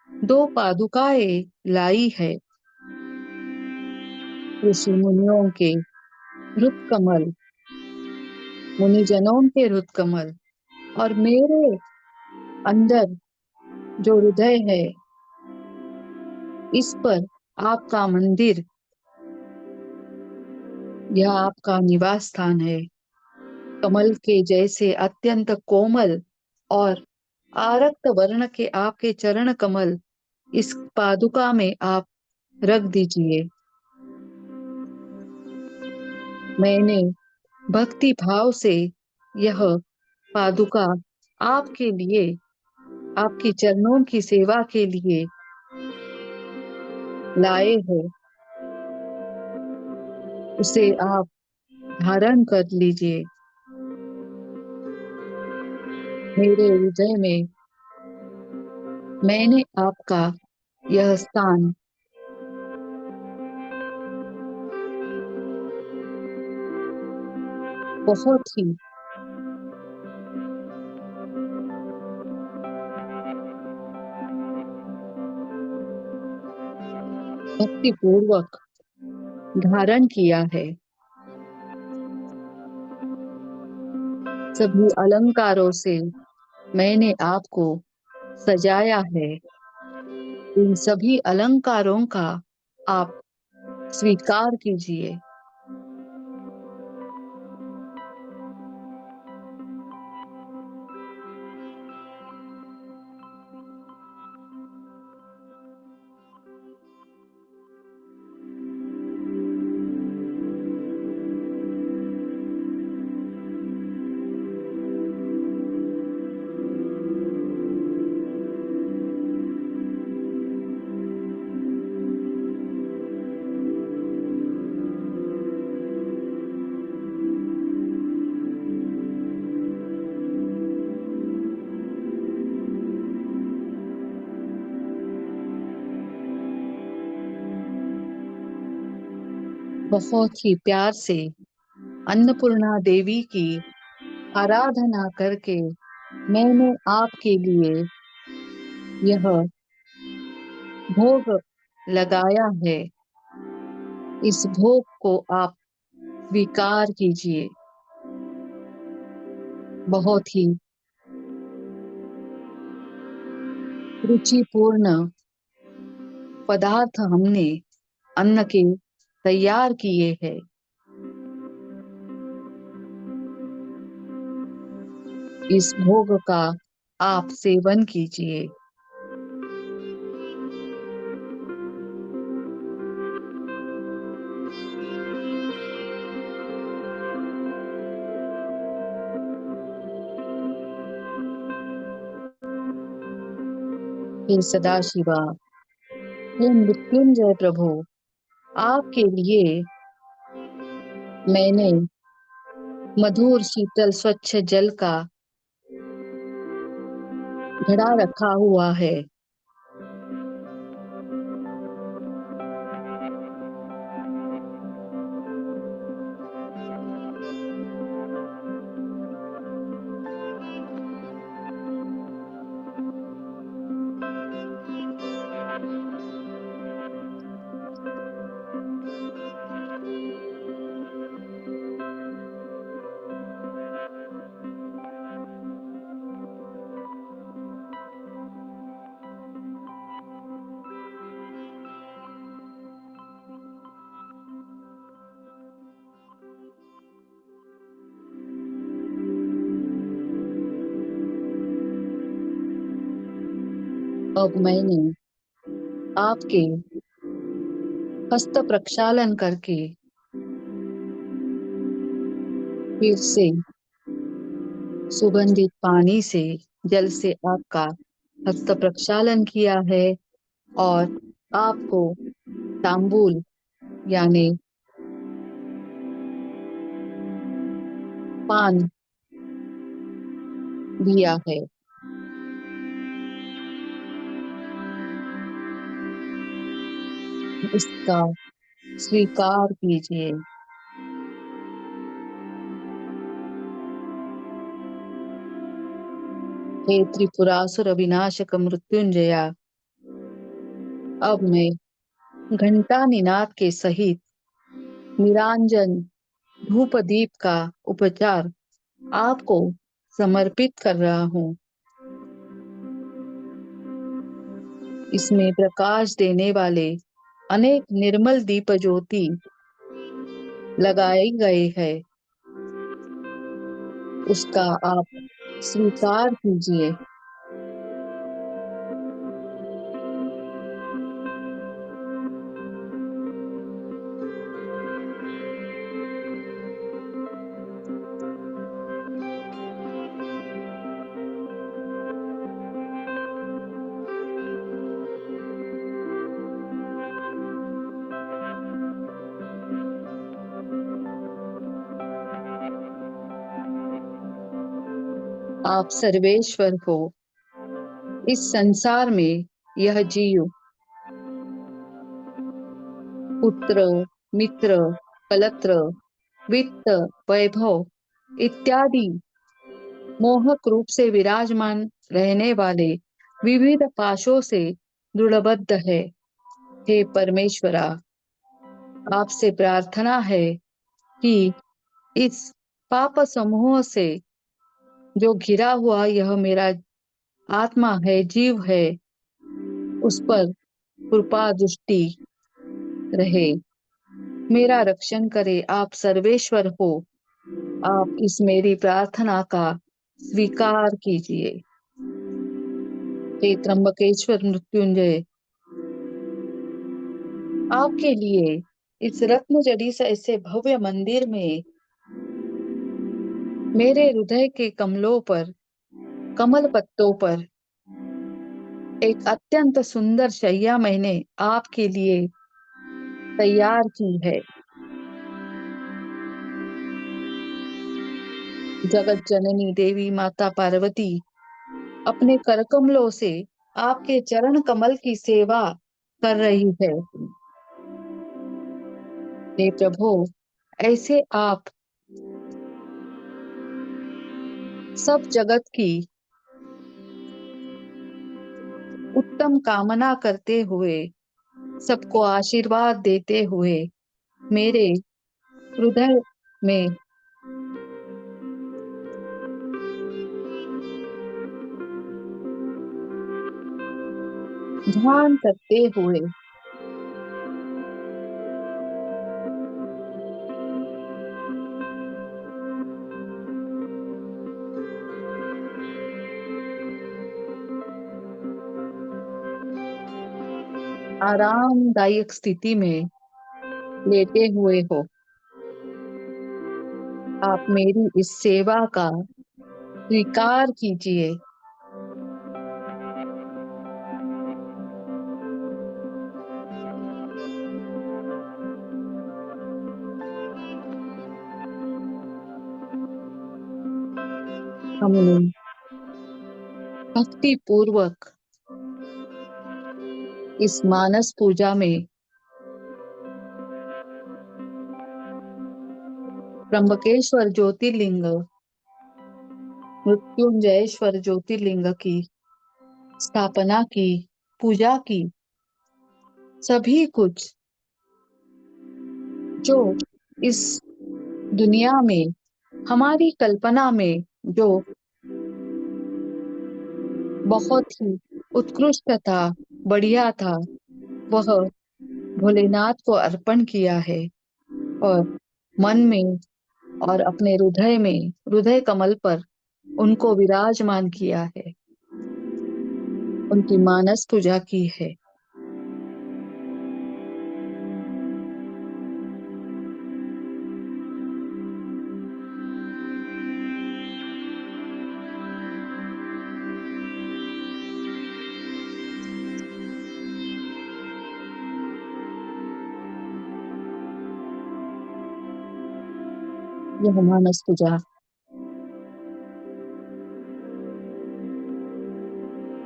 2 पादुकाएं लाई है। ऋषि मुनियों के हृत कमल, मुनिजनों के हृत कमल और मेरे अंदर जो हृदय है, इस पर आपका मंदिर, यह आपका निवास स्थान है। कमल के जैसे अत्यंत कोमल और आरक्त वर्ण के आपके चरण कमल इस पादुका में आप रख दीजिए। मैंने भक्ति भाव से यह पादुका आपके लिए, आपके चरणों की सेवा के लिए लाए हैं। उसे आप धारण कर लीजिए। मेरे हृदय में मैंने आपका यह स्थान बहुत ही भक्ति पूर्वक धारण किया है। सभी अलंकारों से मैंने आपको सजाया है। इन सभी अलंकारों का आप स्वीकार कीजिए। बहुत ही प्यार से अन्नपूर्णा देवी की आराधना करके मैंने आपके लिए यह भोग लगाया है। इस भोग को आप स्वीकार कीजिए। बहुत ही रुचिपूर्ण पदार्थ हमने अन्न के तैयार किए हैं। इस भोग का आप सेवन कीजिए। हे सदाशिवा, हे मृत्युंजय प्रभु, आपके लिए मैंने मधुर शीतल स्वच्छ जल का घड़ा रखा हुआ है। अब मैंने आपके हस्त प्रक्षालन करके फिर से सुगंधित पानी से, जल से आपका हस्त प्रक्षालन किया है और आपको तांबूल यानी पान दिया है। इसका स्वीकार कीजिए। हे त्रिपुरासुर विनाशक मृत्युंजया, अब मैं घंटा निनाद के सहित निरांजन धूप दीप का उपचार आपको समर्पित कर रहा हूँ। इसमें प्रकाश देने वाले अनेक निर्मल दीप ज्योति लगाए गए हैं, उसका आप स्वीकार कीजिए। आप सर्वेश्वर हो। इस संसार में यह जीव पुत्र, मित्र, कलत्र, वित्त, वैभव इत्यादि मोहक रूप से विराजमान रहने वाले विविध पाशों से दृढ़बद्ध है। हे परमेश्वरा, आपसे प्रार्थना है कि इस पाप समूह से जो घिरा हुआ यह मेरा आत्मा है, जीव है, उस पर कृपा दृष्टि रहे, मेरा रक्षण करे। आप सर्वेश्वर हो। आप इस मेरी प्रार्थना का स्वीकार कीजिए। हे त्र्यंबकेश्वर मृत्युंजय, आपके लिए इस रत्न जड़ी से ऐसे भव्य मंदिर में मेरे हृदय के कमलों पर, कमल पत्तों पर एक अत्यंत सुंदर शैया मैंने आपके लिए तैयार की है। जगत जननी देवी माता पार्वती अपने करकमलों से आपके चरण कमल की सेवा कर रही है। हे प्रभु, ऐसे आप सब जगत की उत्तम कामना करते हुए, सबको आशीर्वाद देते हुए मेरे हृदय में ध्यान करते हुए आरामदायक स्थिति में लेटे हुए हो। आप मेरी इस सेवा का स्वीकार कीजिए। हमने भक्ति पूर्वक इस मानस पूजा में त्र्यंबकेश्वर ज्योतिर्लिंग, मृत्युंजयेश्वर ज्योतिर्लिंग की स्थापना की, पूजा की। सभी कुछ जो इस दुनिया में हमारी कल्पना में जो बहुत ही उत्कृष्ट था, बढ़िया था, वह भोलेनाथ को अर्पण किया है और मन में और अपने हृदय में, हृदय कमल पर उनको विराजमान किया है, उनकी मानस पूजा की है। यह मानस पूजा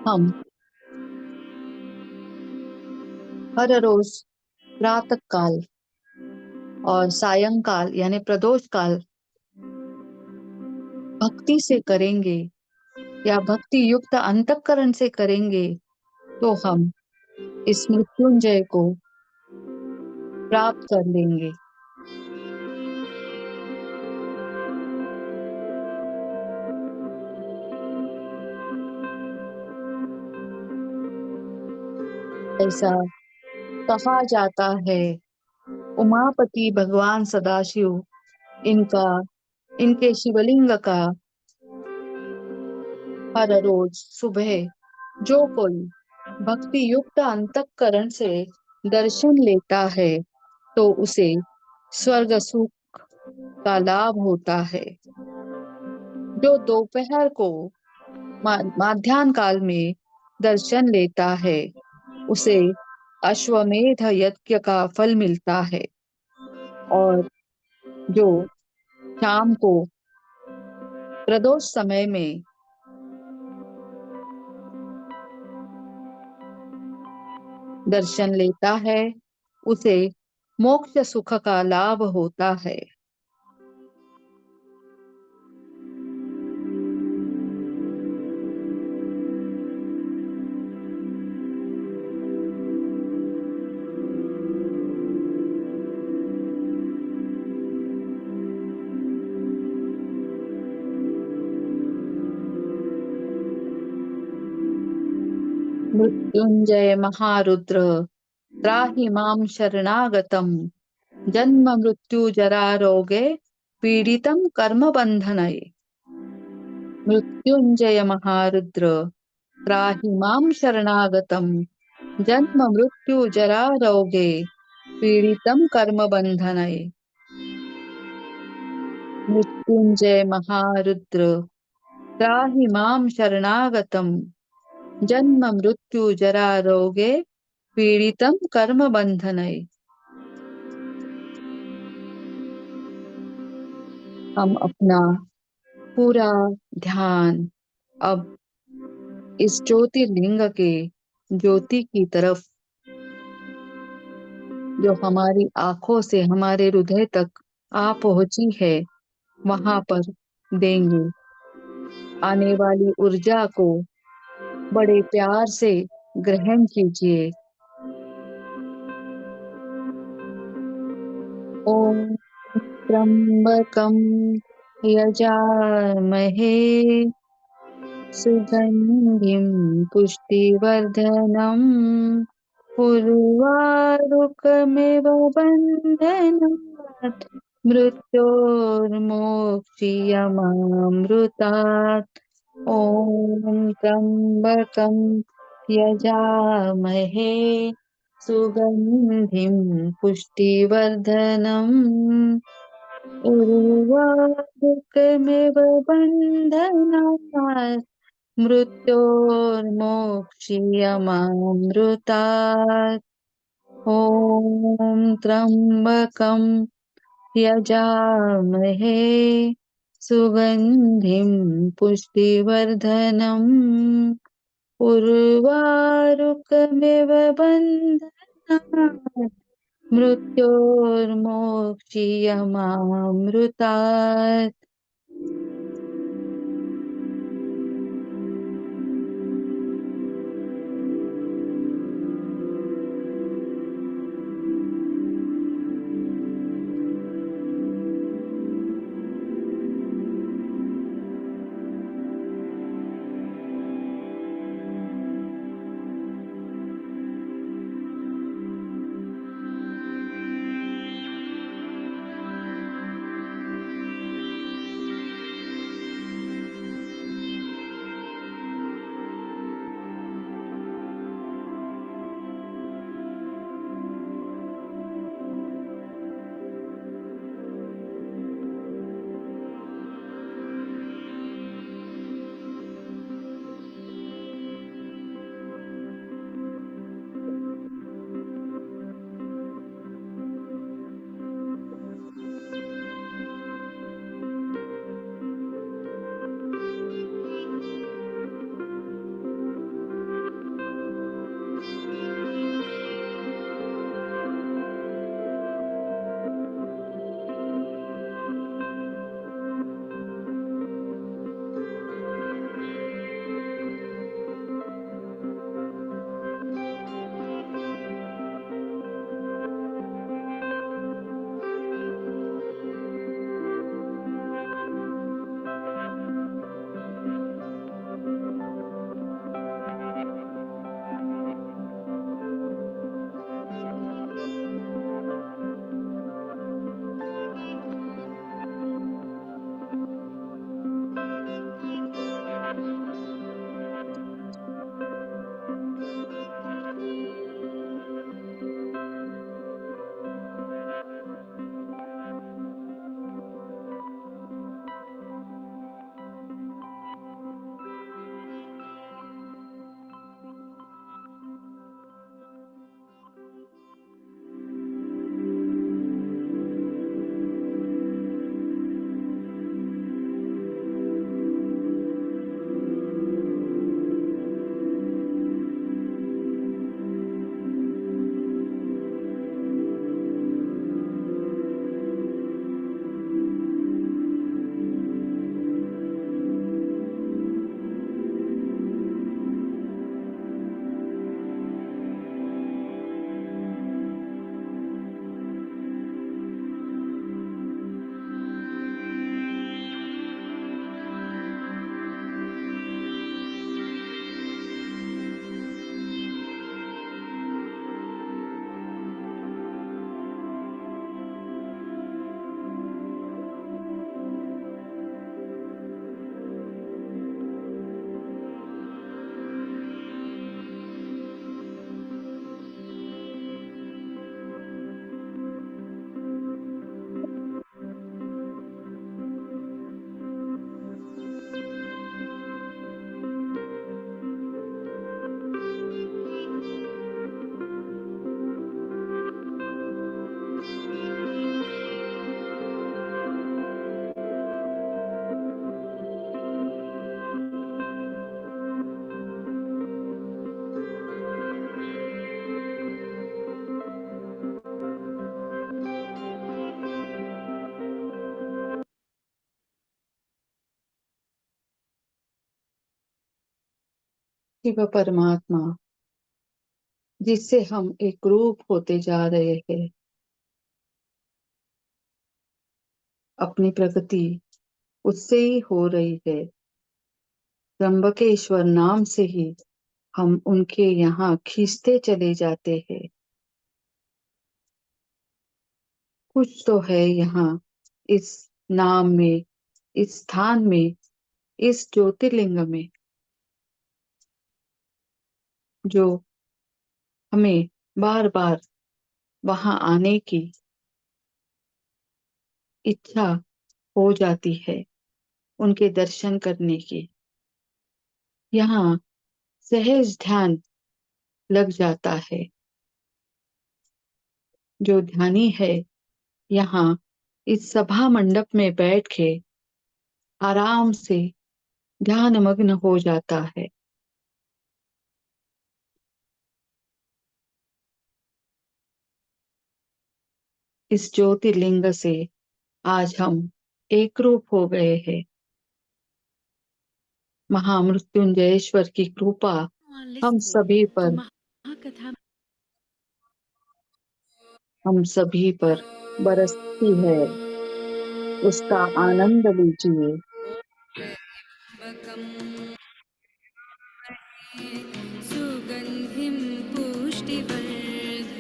हम हर रोज प्रातः काल और सायंकाल यानी प्रदोष काल भक्ति से करेंगे या भक्ति युक्त अंतःकरण से करेंगे तो हम इस मृत्युंजय को प्राप्त कर लेंगे। ऐसा कहा जाता है उमापति भगवान सदाशिव इनका इनके शिवलिंग का हर रोज सुबह जो कोई भक्ति युक्त अंतःकरण से दर्शन लेता है तो उसे स्वर्ग सुख का लाभ होता है। जो दोपहर को माध्याह्न काल में दर्शन लेता है उसे अश्वमेध यज्ञ का फल मिलता है और जो शाम को प्रदोष समय में दर्शन लेता है उसे मोक्ष सुख का लाभ होता है। मृत्युंजय महारुद्र त्राहि मां शरणागतम् जन्म मृत्यु जरा रोगे पीडितं कर्म बंधनये। मृत्युंजय महारुद्र त्राहि मां शरणागतम् जन्म मृत्यु जरा रोगे पीडितं कर्म बंधनये। मृत्युंजय महारुद्र त्राहि मां शरणागतम् जन्म मृत्यु जरा रोगे पीडितं कर्म बंधनये। हम अपना पूरा ध्यान अब इस ज्योतिर्लिंग के ज्योति की तरफ जो हमारी आंखों से हमारे हृदय तक आ पहुंची है वहां पर देंगे। आने वाली ऊर्जा को बड़े प्यार से ग्रहण कीजिए। ओम त्र्यंबकं यजामहे सुगंधिं पुष्टिवर्धनम् उर्वारुकमिव बन्धनात् मृत्योर्मोक्षीयमामृतात्। ॐ त्र्यंबकं यजामहे सुगंधिं पुष्टिवर्धनम् उर्वारुकमिव बन्धनात् मृत्योर्मोक्षीयमामृतात्। ॐ त्र्यंबकं यजामहे सुगंधिं पुष्टिवर्धनम् उर्वारुकमिव बन्धनात् मृत्योर्मोक्षीयमामृतात्। शिव परमात्मा जिससे हम एक रूप होते जा रहे हैं, अपनी प्रगति उससे ही हो रही है। त्र्यंबकेश्वर नाम से ही हम उनके यहाँ खींचते चले जाते हैं। कुछ तो है यहाँ इस नाम में, इस स्थान में, इस ज्योतिर्लिंग में, जो हमें बार बार वहां आने की इच्छा हो जाती है, उनके दर्शन करने की। यहाँ सहज ध्यान लग जाता है। जो ध्यानी है यहाँ इस सभा मंडप में बैठ के आराम से ध्यान मग्न हो जाता है। इस ज्योतिर्लिंग से आज हम एक रूप हो गए हैं। महामृत्युंजयेश्वर की कृपा हम सभी पर बरसती है। उसका आनंद लीजिए। सुगन्धिं पुष्टिवर्धनम्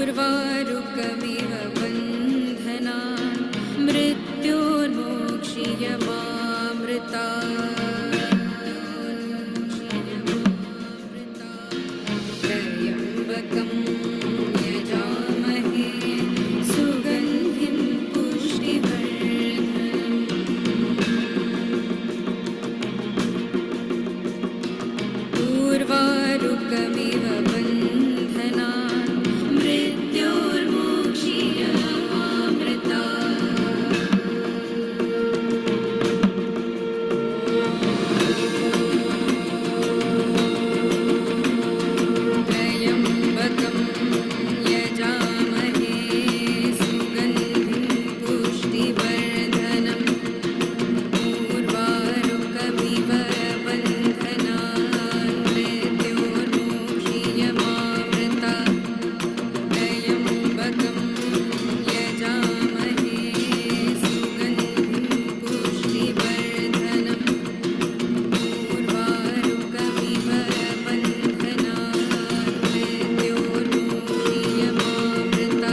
उर्वारुकमिव बन्धनान् त्र्यम्बकं यजामहे सुगन्धिं पुष्टिवर्धनम् उर्वारुकमिव बन्धनान् त्र्यम्बकं यजामहे सुगन्धिं पुष्टिवर्धनम् उर्वारुकमिव बन्धनान् मृत्योर्मोक्षीयमामृतात् त्र्यम्बकं यजामहे सुगन्धिं पुष्टिवर्धनम् उर्वारुकमिव बन्धनान्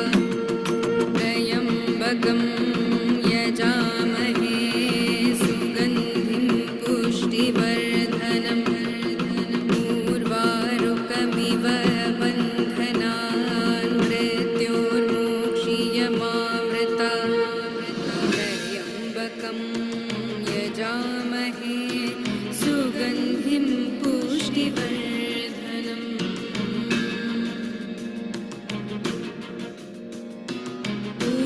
मृत्योर्मोक्षीयमामृतात् त्र्यम्बकं यजामहे सुगन्धिं पुष्टिवर्धनम् उर्वारुकमिव बन्धनान् मृत्योर्मोक्षीयमामृतात् त्र्यम्बकं यजामहे सुगन्धिं पुष्टिवर्धनम्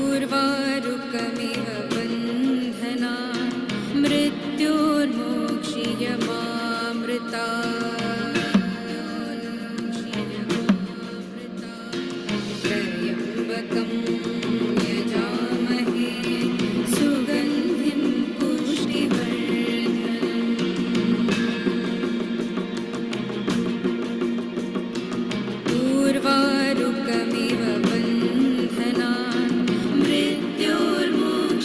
उर्वारुकमिव बन्धनान् मृत्योर्मोक्षीयमामृतात् त्र्यम्बकं यजामहे सुगन्धिं पुष्टिवर्धनम् उर्वारुकमिव बन्धनान् मृत्योर्मोक्षीयमामृतात्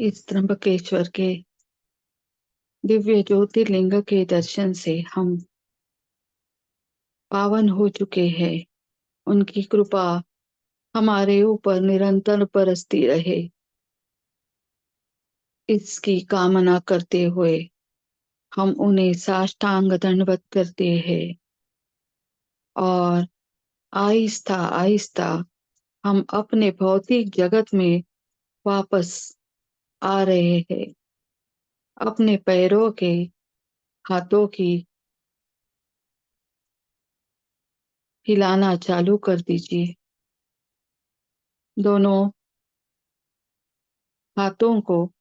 इस त्र्यंबकेश्वर के दिव्य ज्योतिर्लिंग के दर्शन से हम पावन हो चुके हैं। उनकी कृपा हमारे ऊपर निरंतर बरसती रहे, इसकी कामना करते हुए हम उन्हें साष्टांग दंडवत करते हैं और आहिस्ता आहिस्ता हम अपने भौतिक जगत में वापस आ रहे हैं। अपने पैरों के हाथों की हिलाना चालू कर दीजिए। दोनों हाथों को,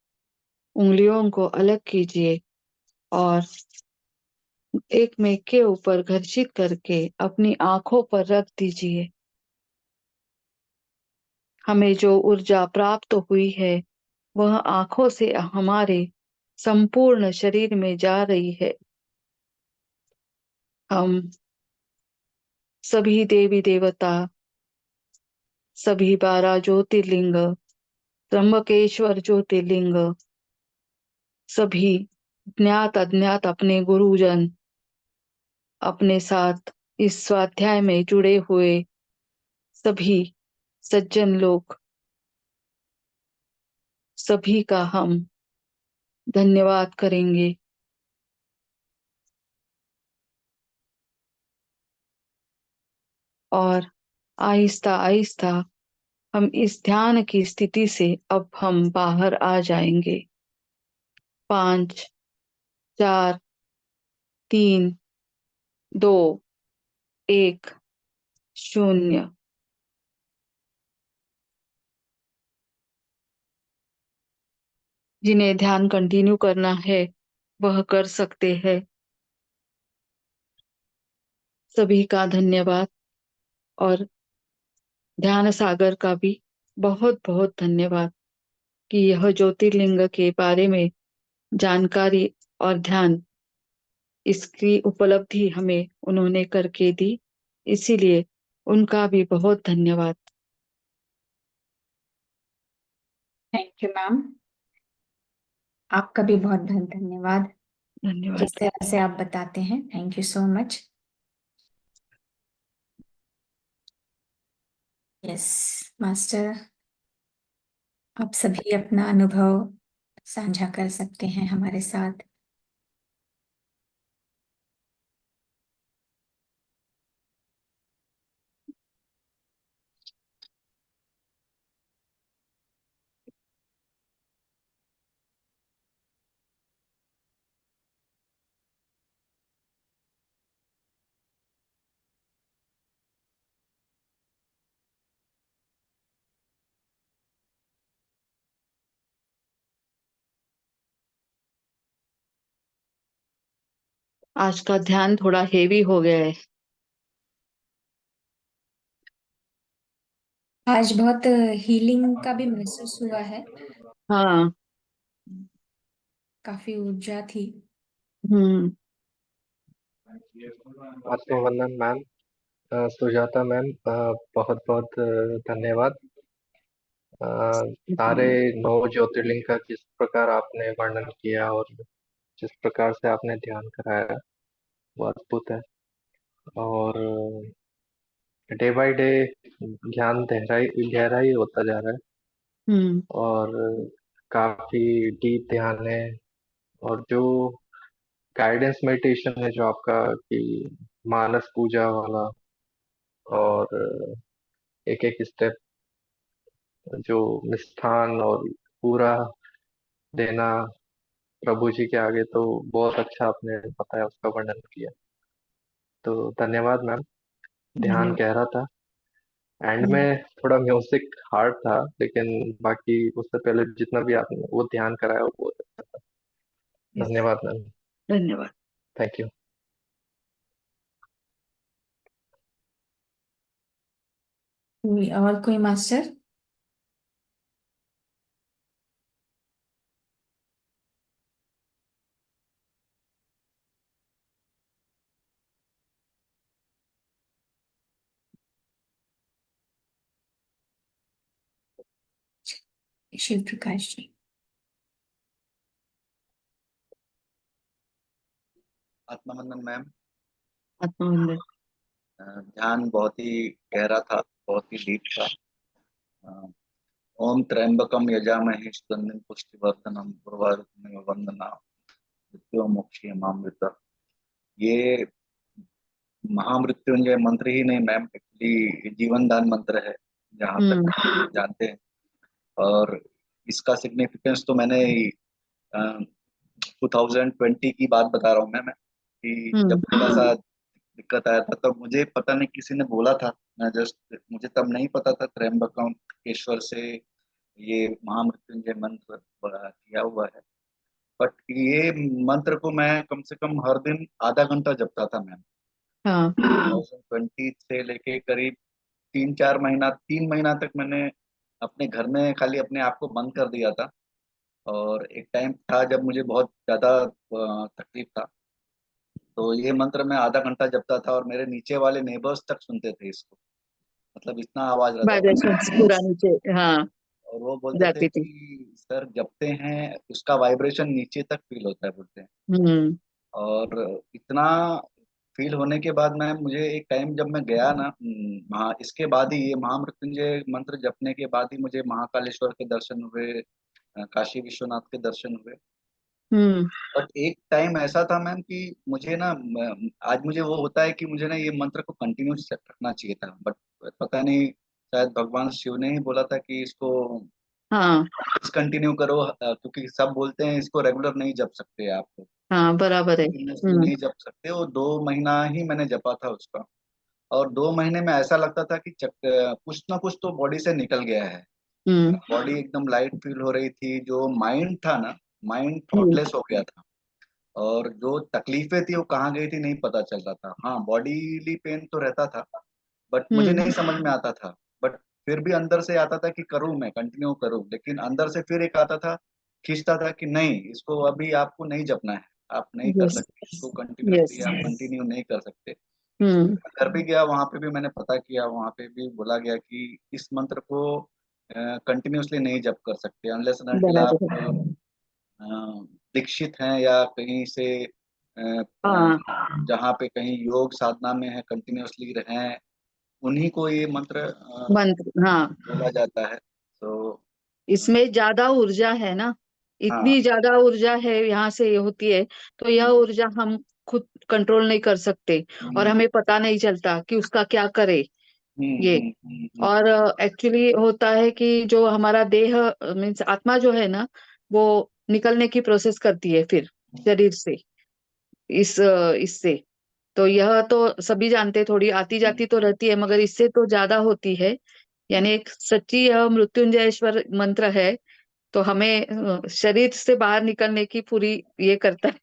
उंगलियों को अलग कीजिए और एक मेघ के ऊपर घर्षित करके अपनी आंखों पर रख दीजिए। हमें जो ऊर्जा प्राप्त हुई है वह आंखों से हमारे संपूर्ण शरीर में जा रही है। हम सभी देवी देवता, सभी 12 ज्योतिर्लिंग, त्र्यंबकेश्वर ज्योतिर्लिंग, सभी ज्ञात अज्ञात अपने गुरुजन, अपने साथ इस स्वाध्याय में जुड़े हुए सभी सज्जन लोग, सभी का हम धन्यवाद करेंगे और आहिस्ता आहिस्ता हम इस ध्यान की स्थिति से अब हम बाहर आ जाएंगे। 5, 4, 3, 2, 1, 0। जिन्हें ध्यान कंटिन्यू करना है वह कर सकते हैं। सभी का धन्यवाद और ध्यान सागर का भी बहुत बहुत धन्यवाद कि यह ज्योतिर्लिंग के बारे में जानकारी और ध्यान, इसकी उपलब्धि हमें उन्होंने करके दी, इसीलिए उनका भी बहुत धन्यवाद। Thank you ma'am. आपका भी बहुत बहुत धन्यवाद धन्यवाद। जिस तरह से आप बताते हैं। Thank you so much. Yes master, आप सभी अपना अनुभव साझा कर सकते हैं हमारे साथ। आज का ध्यान थोड़ा हेवी हो गया है। आज बहुत हीलिंग का भी महसूस हुआ है, हाँ। काफी ऊर्जा थी। हम्म। आत्मवंदन मैम, सुजाता मैम, बहुत बहुत धन्यवाद। अ, सारे 9 ज्योतिर्लिंग का जिस प्रकार आपने वर्णन किया और जिस प्रकार से आपने ध्यान कराया वो अद्भुत है। और डे बाय डे ज्ञान गहरा ही होता जा रहा है हम्म। और काफी डीप ध्यान है। और जो गाइडेंस मेडिटेशन है जो आपका कि मानस पूजा वाला और एक एक स्टेप जो मिष्ठान और पूरा देना प्रभु जी के आगे, तो बहुत अच्छा आपने बताया, उसका वर्णन किया, तो धन्यवाद मैम। ध्यान धन्यवाद। गहरा था। एंड हम्म। में थोड़ा म्यूजिक हार्ड था, लेकिन बाकी उससे पहले जितना भी आपने वो ध्यान कराया वो बहुत अच्छा था। Yes, धन्यवाद मैम। धन्यवाद। Thank you. और कोई मास्टर? शिव प्रकाश जी। आत्मबंधन मैम। आत्मबंधन। ध्यान बहुत ही गहरा था, बहुत ही डीप था। अ, ओम त्र्यंबकम यजामहे सुगंधिं पुष्टिवर्धनम उर्वारुकमिव वंदना मृत्युर्मुक्षीयमामृता। ये महामृत्युंजय मंत्र ही नहीं मैम, एक्चुअली जीवन दान मंत्र है जहाँ तक जानते हैं। और इसका सिग्निफिकेंस तो मैंने 2020 की बात बता रहा हूँ मैं कि जब थोड़ा सा दिक्कत आया था, तब मुझे पता नहीं किसी ने बोला था। मैं जस्ट मुझे तब नहीं पता था त्र्यंबकेश्वर से ये महामृत्युंजय मंत्र किया हुआ है। बट ये मंत्र को मैं कम से कम हर दिन आधा घंटा जपता था मैम। हाँ 2020 से लेके करीब 3 4 महीना, 3 महीना तक मैंने अपने घर में खाली अपने आप को बंद कर दिया था। और एक टाइम था जब मुझे बहुत ज्यादा तकलीफ था, तो ये मंत्र मैं आधा घंटा जपता था और मेरे नीचे वाले नेबर्स तक सुनते थे इसको। मतलब इतना आवाज रहता वाइब्रेशंस था। पूरा नीचे, हाँ, और वो बोलते थे जाती थी। कि सर जपते हैं उसका वाइब्रेशन नीचे तक फील होता है, बोलते हैं। हम्म और इतना फील होने के बाद मैं मुझे एक टाइम जब मैं गया ना, इसके बाद ही ये महामृत्युंजय मंत्र जपने के बाद ही मुझे महाकालेश्वर के दर्शन हुए, काशी विश्वनाथ के दर्शन हुए। हम्म बट एक टाइम ऐसा था मैम कि मुझे ना आज मुझे वो होता है कि मुझे ना ये मंत्र को कंटिन्यू रखना चाहिए था। बट पता नहीं, शायद भगवान शिव ने ही बोला था कि इसको हाँ कंटिन्यू करो, क्योंकि सब बोलते हैं इसको रेगुलर नहीं जप सकते आप, हाँ, बराबर है। कंटिन्यूसली नहीं जप सकते। और 2 महीना ही मैंने जपा था उसका। और 2 महीने में ऐसा लगता था कि कुछ ना कुछ तो बॉडी से निकल गया है। हम्म बॉडी एकदम लाइट फील हो रही थी। जो माइंड था ना, माइंड हम्म थॉटलेस हो गया था। और जो तकलीफें थी वो कहाँ गई थी नहीं पता चल रहा था। हाँ, बॉडीली पेन तो रहता था, बट मुझे हम्म नहीं समझ में आता था। बट फिर भी अंदर से आता था कि करूं, मैं कंटिन्यू करूं। लेकिन अंदर से फिर एक आता था, खींचता था कि नहीं, इसको अभी आपको नहीं जपना है, आप नहीं कर यस सकते इसको यस। कंटिन्यूसली, आप कंटिन्यू नहीं कर सकते। हम्म घर भी गया, वहां पे भी मैंने पता किया, वहां पे भी बोला गया कि इस मंत्र को कंटिन्यूसली नहीं जप कर सकते अनलेस अनटिल बराबर आप है। दीक्षित हैं या कहीं से हाँ, जहाँ पे कहीं योग साधना में है कंटिन्यूअसली रहें, उन्हीं को ये मंत्र मंत्र, हाँ, बोला जाता है। तो इसमें ज्यादा ऊर्जा है ना, हाँ। इतनी ज्यादा ऊर्जा है यहाँ से ये होती है। तो यह हम्म, ऊर्जा हम खुद कंट्रोल नहीं कर सकते और हम्म, हमें पता नहीं चलता कि उसका क्या करे हम्म, ये। और एक्चुअली होता है कि जो हमारा देह मीन्स आत्मा जो है ना, वो निकलने की प्रोसेस करती है फिर शरीर से, इससे। तो यह तो सभी जानते हैं, थोड़ी आती हम्म, जाती तो रहती है मगर इससे तो ज्यादा होती है। यानी एक सच्ची यह मृत्युंजयेश्वर मंत्र है। तो हमें शरीर से बाहर निकलने की पूरी ये करता है।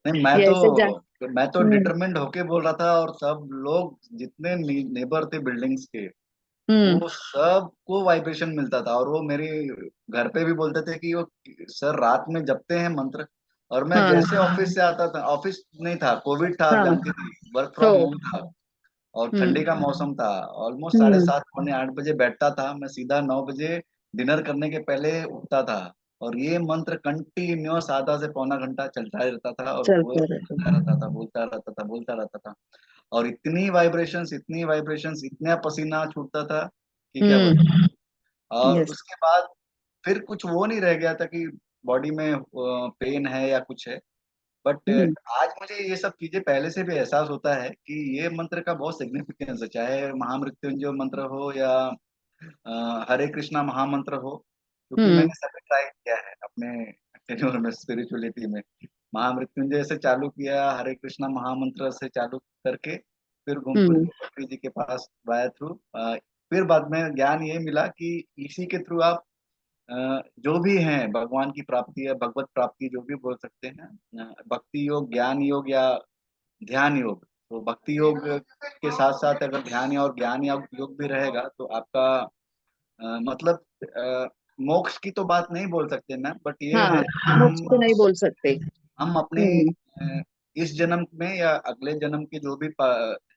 नहीं, ये ऐसे जा। मैं तो हम्म डिटरमिन्ड होके बोल रहा था। और सब लोग जितने नेबर थे बिल्डिंग्स के, हम्म वो सबको वाइब्रेशन मिलता था। और वो मेरे घर पे भी बोलते थे कि वो सर रात में जपते हैं मंत्र। और मैं हाँ जैसे ऑफिस से आता था, ऑफिस नहीं था, कोविड था, आप हाँ, जानती थी, वर्क तो फ्रॉम होम था और ठंडी का हम्म मौसम था। ऑलमोस्ट साढ़े हम्म सात पौने 8 बजे बैठता था मैं, सीधा 9 बजे डिनर करने के पहले उठता था। और ये मंत्र कंटिन्यूअस आधा से पौना घंटा चलता ही रहता था। और वो चलते रहते बोलता रहता था, बोलता रहता था, बोलता रहता था। और इतनी वाइब्रेशंस, इतना पसीना छूटता था कि क्या बताऊं। हम्म और यस। उसके बाद फिर कुछ वो नहीं रह गया था कि बॉडी में पेन है या कुछ है। बट हम्म आज मुझे ये सब चीजें पहले से भी एहसास होता है कि ये मंत्र का बहुत सिग्निफिकेंस है, चाहे महामृत्युंजय मंत्र हो या हरे कृष्णा महामंत्र हो। क्योंकि हम्म मैंने सभी ट्राई किया है अपने टेन्योर में, स्पिरिचुअलिटी में। महामृत्युंजय से चालू किया, हरे कृष्णा महामंत्र से चालू करके फिर घूम फिर हम्म के पत्री जी के पास वाया थ्रू, फिर बाद में ज्ञान ये मिला कि इसी के थ्रू आप जो भी हैं भगवान की प्राप्ति या भगवत प्राप्ति जो भी बोल सकते हैं, भक्ति योग, ज्ञान योग या ध्यान योग। तो भक्ति योग के साथ साथ अगर ध्यान और ज्ञान योग भी रहेगा तो आपका मतलब मोक्ष की तो बात नहीं बोल सकते ना, बट ये हाँ, है कि मोक्ष तो नहीं बोल सकते। हम अपने हम्म अ, इस जन्म में या अगले जन्म के जो भी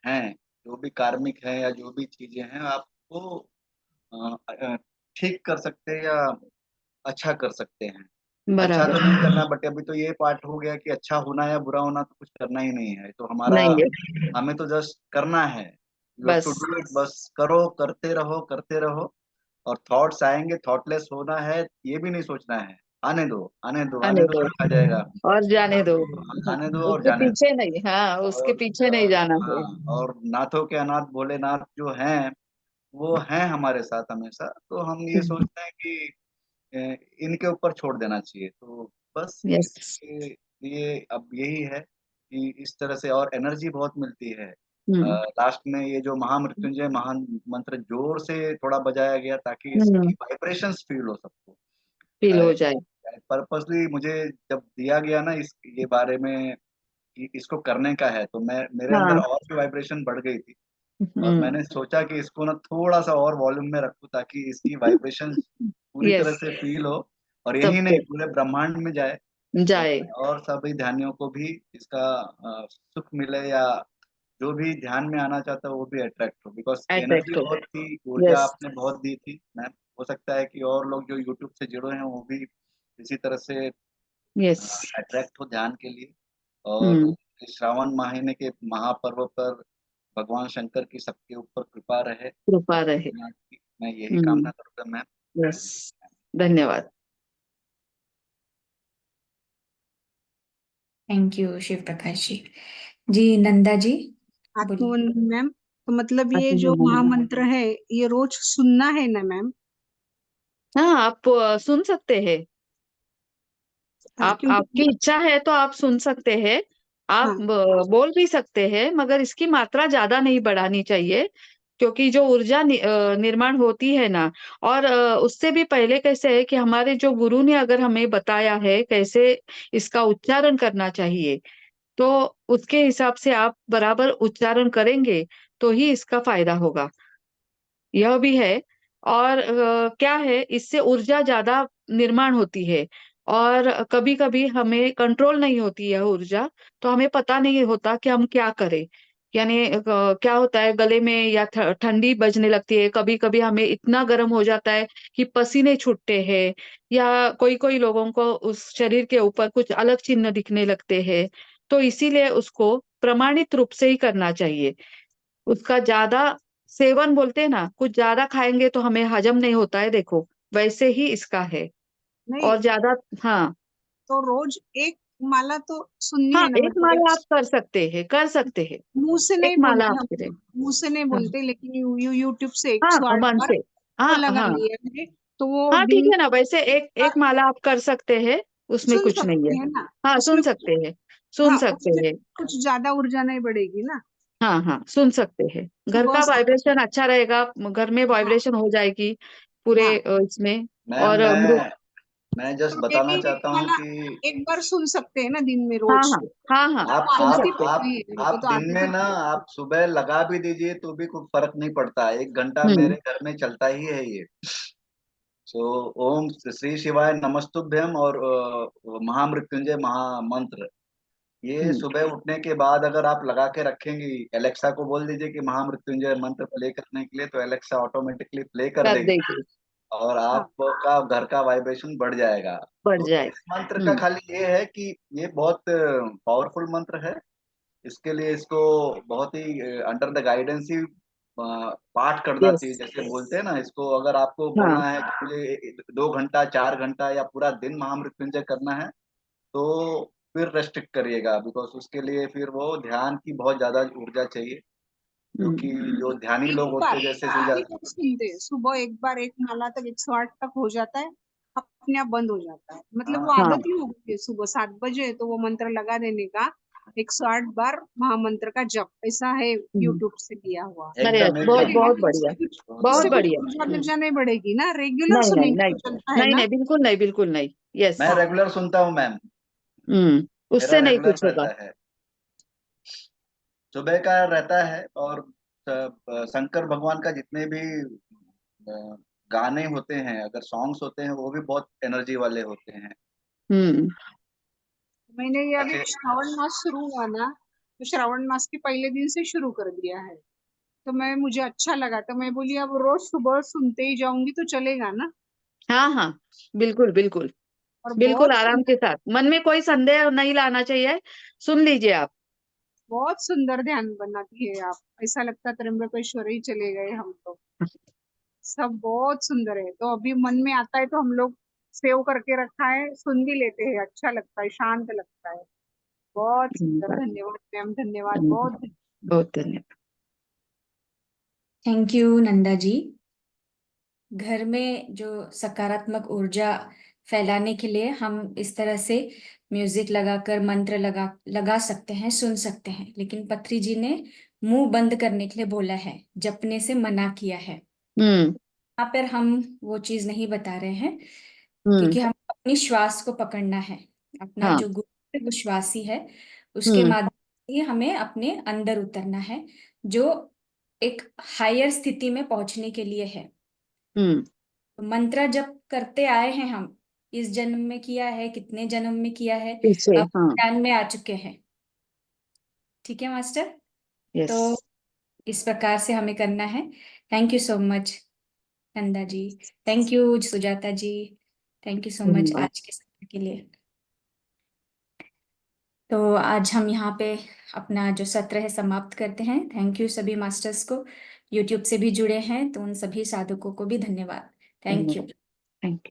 हैं, जो भी कार्मिक हैं या जो भी चीजें हैं, आपको अ, अ, ठीक कर सकते हैं या अच्छा कर सकते हैं। अच्छा बराबर। तो नहीं करना, बट अभी तो ये पार्ट हो गया कि अच्छा होना या बुरा होना तो कुछ करना ही नहीं है, तो हमारा नहीं है, हमें तो जस्ट करना है, यू हैव टू बस। डू इट, बस करो, करते रहो करते रहो। और थॉट्स आएंगे, थॉटलेस होना है, ये भी नहीं सोचना है, आने दो आने दो आने आने दो, दो सब आ जाएगा। और जाने दो। हाँ, आने दो और उसके जाने पीछे दो। नहीं, हाँ, उसके और पीछे नहीं जाना है। हाँ, और नाथों के अनाथ भोलेनाथ जो हैं वो हैं हमारे साथ हमेशा, तो हम ये सोचते हैं कि अ, इनके ऊपर छोड़ देना चाहिए, तो बस यस। इसके लिए अब यही है कि इस तरह से और एनर्जी बहुत मिलती है। हम्म। लास्ट में ये जो महामृत्युंजय महान मंत्र जोर से थोड़ा बजाया गया ताकि इसकी हम्म। वाइब्रेशंस फील हो सबको। फील हो जाए। पर्पसली मुझे जब दिया गया ना इस ये बारे में कि इसको करने का है, तो मैं मेरे अंदर हाँ। और भी वाइब्रेशन बढ़ गई थी, और हम्म। मैंने सोचा कि इसको ना थोड़ा सा और वॉल्यूम में रखूं ताकि इसकी वाइब्रेशन पूरी तरह यस। से फील हो, और यही नहीं सबको पूरे ब्रह्मांड में जाए, जाए। और सभी ध्यानियों को भी इसका सुख मिले, या जो भी ध्यान में आना चाहता है वो भी अट्रैक्ट हो, बिकॉज एनर्जी अट्रैक्ट हो। बहुत थी, ऊर्जा यस। आपने बहुत दी थी मैम। हो सकता है कि और लोग जो यूट्यूब से जुड़े हैं वो भी इसी तरह से यस। अट्रैक्ट हो ध्यान के लिए, और हम्म। इस श्रावण महीने के महापर्व पर भगवान शंकर की सबके ऊपर कृपा रहे, कृपा रहे। मैं यही हम्म। कामना करूंगा मैम। यस। धन्यवाद। Thank you Shiv Prakash ji. जी नंदा जी बोलिए। आत्मवंदन मैम। तो मतलब ये जो आत्मबंधन। महामंत्र है ये रोज सुनना है ना मैम? हाँ, आप सुन सकते हैं। हाँ, आप, आपकी क्योंकि इच्छा है तो आप सुन सकते हैं। आप हाँ बोल भी सकते हैं, मगर इसकी मात्रा ज्यादा नहीं बढ़ानी चाहिए, क्योंकि जो ऊर्जा निर्माण होती है ना, और उससे भी पहले कैसे है कि हमारे जो गुरु ने अगर हमें बताया है कैसे इसका उच्चारण करना चाहिए, तो उसके हिसाब से आप बराबर उच्चारण करेंगे तो ही इसका फायदा होगा। यह भी है। और क्या है, इससे ऊर्जा ज्यादा निर्माण होती है, और कभी कभी हमें कंट्रोल नहीं होती है ऊर्जा, तो हमें पता नहीं होता कि हम क्या करें। यानी क्या होता है, गले में या ठंडी बजने लगती है, कभी कभी हमें इतना गर्म हो जाता है कि पसीने छूटते हैं, या कोई कोई लोगों को उस शरीर के ऊपर कुछ अलग चिन्ह दिखने लगते हैं। तो इसीलिए उसको प्रमाणित रूप से ही करना चाहिए। उसका ज्यादा सेवन बोलते हैं ना, कुछ ज्यादा खाएंगे तो हमें हजम नहीं होता है, देखो वैसे ही इसका है। नहीं, और ज्यादा, हाँ। तो रोज एक माला तो सुननी हाँ, है ना, एक मतलब माला एक आप कर सकते हैं, कर सकते हैं। मुंह से एक नहीं माला बोलते आप हम, करें। मुंह से नहीं हाँ। बोलते, लेकिन यूट्यूब से हाँ, 108 मन बार से। वो हाँ लगा हाँ। लिया है, तो वो हाँ, ठीक दिन है ना, वैसे एक का एक माला आप कर सकते हैं, उसमें सुन कुछ नहीं सकते है। हैं ना हाँ, सुन उसमें? सकते हैं, सुन हाँ, सकते उससे हैं। कुछ ज्यादा ऊर्जा नहीं बढ़ेगी ना? हाँ हाँ, सुन सकते हैं। घर सुबह का शाम। वाइब्रेशन अच्छा रहेगा, घर में हाँ वाइब्रेशन हो जाएगी पूरे हाँ। इसमें। मैम और मैं जस्ट तो ये बताना भी चाहता हूँ माला कि एक बार सुन सकते हैं ना दिन में हाँ रोज? हाँ। हाँ हाँ, तो आप सुन आदत आप ही सकते पड़ हैं। आप गई है, वो आप तो दिन आदत में ही ना पड़ गई। आप सुबह लगा भी दीजिए तो भी कोई फर्क नहीं पड़ता, 1 घंटा हम्म। मेरे घर में चलता ही है ये। सो ओम श्री शिवाय नमस्तुभ्यम और महामृत्युंजय महामंत्र, ये हम्म। सुबह उठने के बाद अगर आप लगा के रखेंगी, एलेक्सा को बोल दीजिए कि महामृत्युंजय मंत्र प्ले करने के लिए, तो एलेक्सा ऑटोमेटिकली प्ले कर कर देगी, देगी। और हाँ आपका घर का वाइब्रेशन बढ़ जाएगा। बढ़ तो जाए। इस मंत्र का हम्म। खाली ये है कि ये बहुत पावरफुल मंत्र है, इसके लिए इसको बहुत ही अंडर द गाइडेंस ही पाठ करना यस। चाहिए, जैसे बोलते हैं ना, इसको अगर आपको हाँ। बोलना है कि मुझे 2 घंटा 4 घंटा या पूरा दिन महामृत्युंजय करना है, तो फिर रेस्ट्रिक्ट करिएगा, बिकॉज उसके लिए फिर वो ध्यान की बहुत ज्यादा ऊर्जा चाहिए, क्योंकि हम्म। जो ध्यानी एक लोग होते बार हैं जैसे एक बार सुनते हैं, सुबह एक बार एक माला तक 108 तक हो जाता है, अपने आप बंद हो जाता है, मतलब वो हाँ हाँ। आदत ही हो गई है। सुबह 7 बजे तो वो मंत्र लगा देने का, 108 बार महामंत्र का जप, ऐसा है हम्म। यूट्यूब से दिया हुआ। अरे एकदम बहुत एकदम बहुत लेकिन बढ़िया। इससे बहुत कुछ बढ़िया। ऊर्जा मिर्जा नहीं बढ़ेगी ना? रेगुलर नहीं नहीं सुनेंगे नहीं। तो चलता है नहीं ना? नहीं, बिल्कुल नहीं, बिल्कुल नहीं। यस। मैं हाँ रेगुलर सुनता हूँ मैम, हम्म। मेरा उससे नहीं रेगुलर कुछ होगा। रहता है, सुबह का रहता है, और शंकर भगवान का जितने भी अ, गाने होते हैं, अगर सॉन्ग्स होते हैं, वो भी बहुत एनर्जी वाले होते हैं। हम्म। मैंने ये अभी जैसे श्रावण मास शुरू हुआ ना, तो श्रावण मास के पहले दिन से शुरू कर दिया है, तो मैं मुझे अच्छा लगा, तो मैं बोली अब रोज सुबह सुनते ही जाऊंगी तो चलेगा ना? हाँ हाँ, बिल्कुल बिल्कुल। और बिल्कुल बहुत आराम के साथ, मन में कोई संदेह नहीं लाना चाहिए। सुन लीजिए आप। बहुत सुंदर ध्यान बनाती है आप, ऐसा लगता है त्र्यंबकेश्वर ही चले गए हम तो। सब बहुत सुंदर है, तो अभी मन में आता है तो हम लोग सेव करके रखा है, सुन भी लेते हैं, अच्छा लगता है, शांत लगता है। बहुत सुंदर, धन्यवाद। धन्यवाद मैम, धन्यवाद धन्यवाद, बहुत। बहुत धन्यवाद। Thank you Nanda ji. घर में जो सकारात्मक ऊर्जा फैलाने के लिए हम इस तरह से म्यूजिक लगाकर मंत्र लगा सकते हैं, सुन सकते हैं, लेकिन पत्री जी ने मुंह बंद करने के लिए बोला है, जपने से मना किया है। हम्म। यहाँ पर हम वो चीज नहीं बता रहे हैं, हम्म। क्योंकि हम अपनी श्वास को पकड़ना है। अपना हाँ। जो गुरु है वो श्वासी है, उसके हम्म। माध्यम से हमें अपने अंदर उतरना है, जो एक हायर स्थिति में पहुंचने के लिए है। हम्म। तो मंत्र जप करते आए हैं हम, इस जन्म में किया है, कितने जन्म में किया है, पीछे, अब हाँ। ज्ञान में आ चुके हैं। ठीक है मास्टर, यस। तो इस प्रकार से हमें करना है। Thank you so much Nanda ji, thank you Sujata ji, thank you so much धन्यवाद। आज के सत्र के लिए। तो आज हम यहाँ पे अपना जो सत्र है समाप्त करते हैं। थैंक यू सभी मास्टर्स को, यूट्यूब से भी जुड़े हैं तो उन सभी साधकों को भी धन्यवाद। थैंक धन्यवाद। यू। Thank you.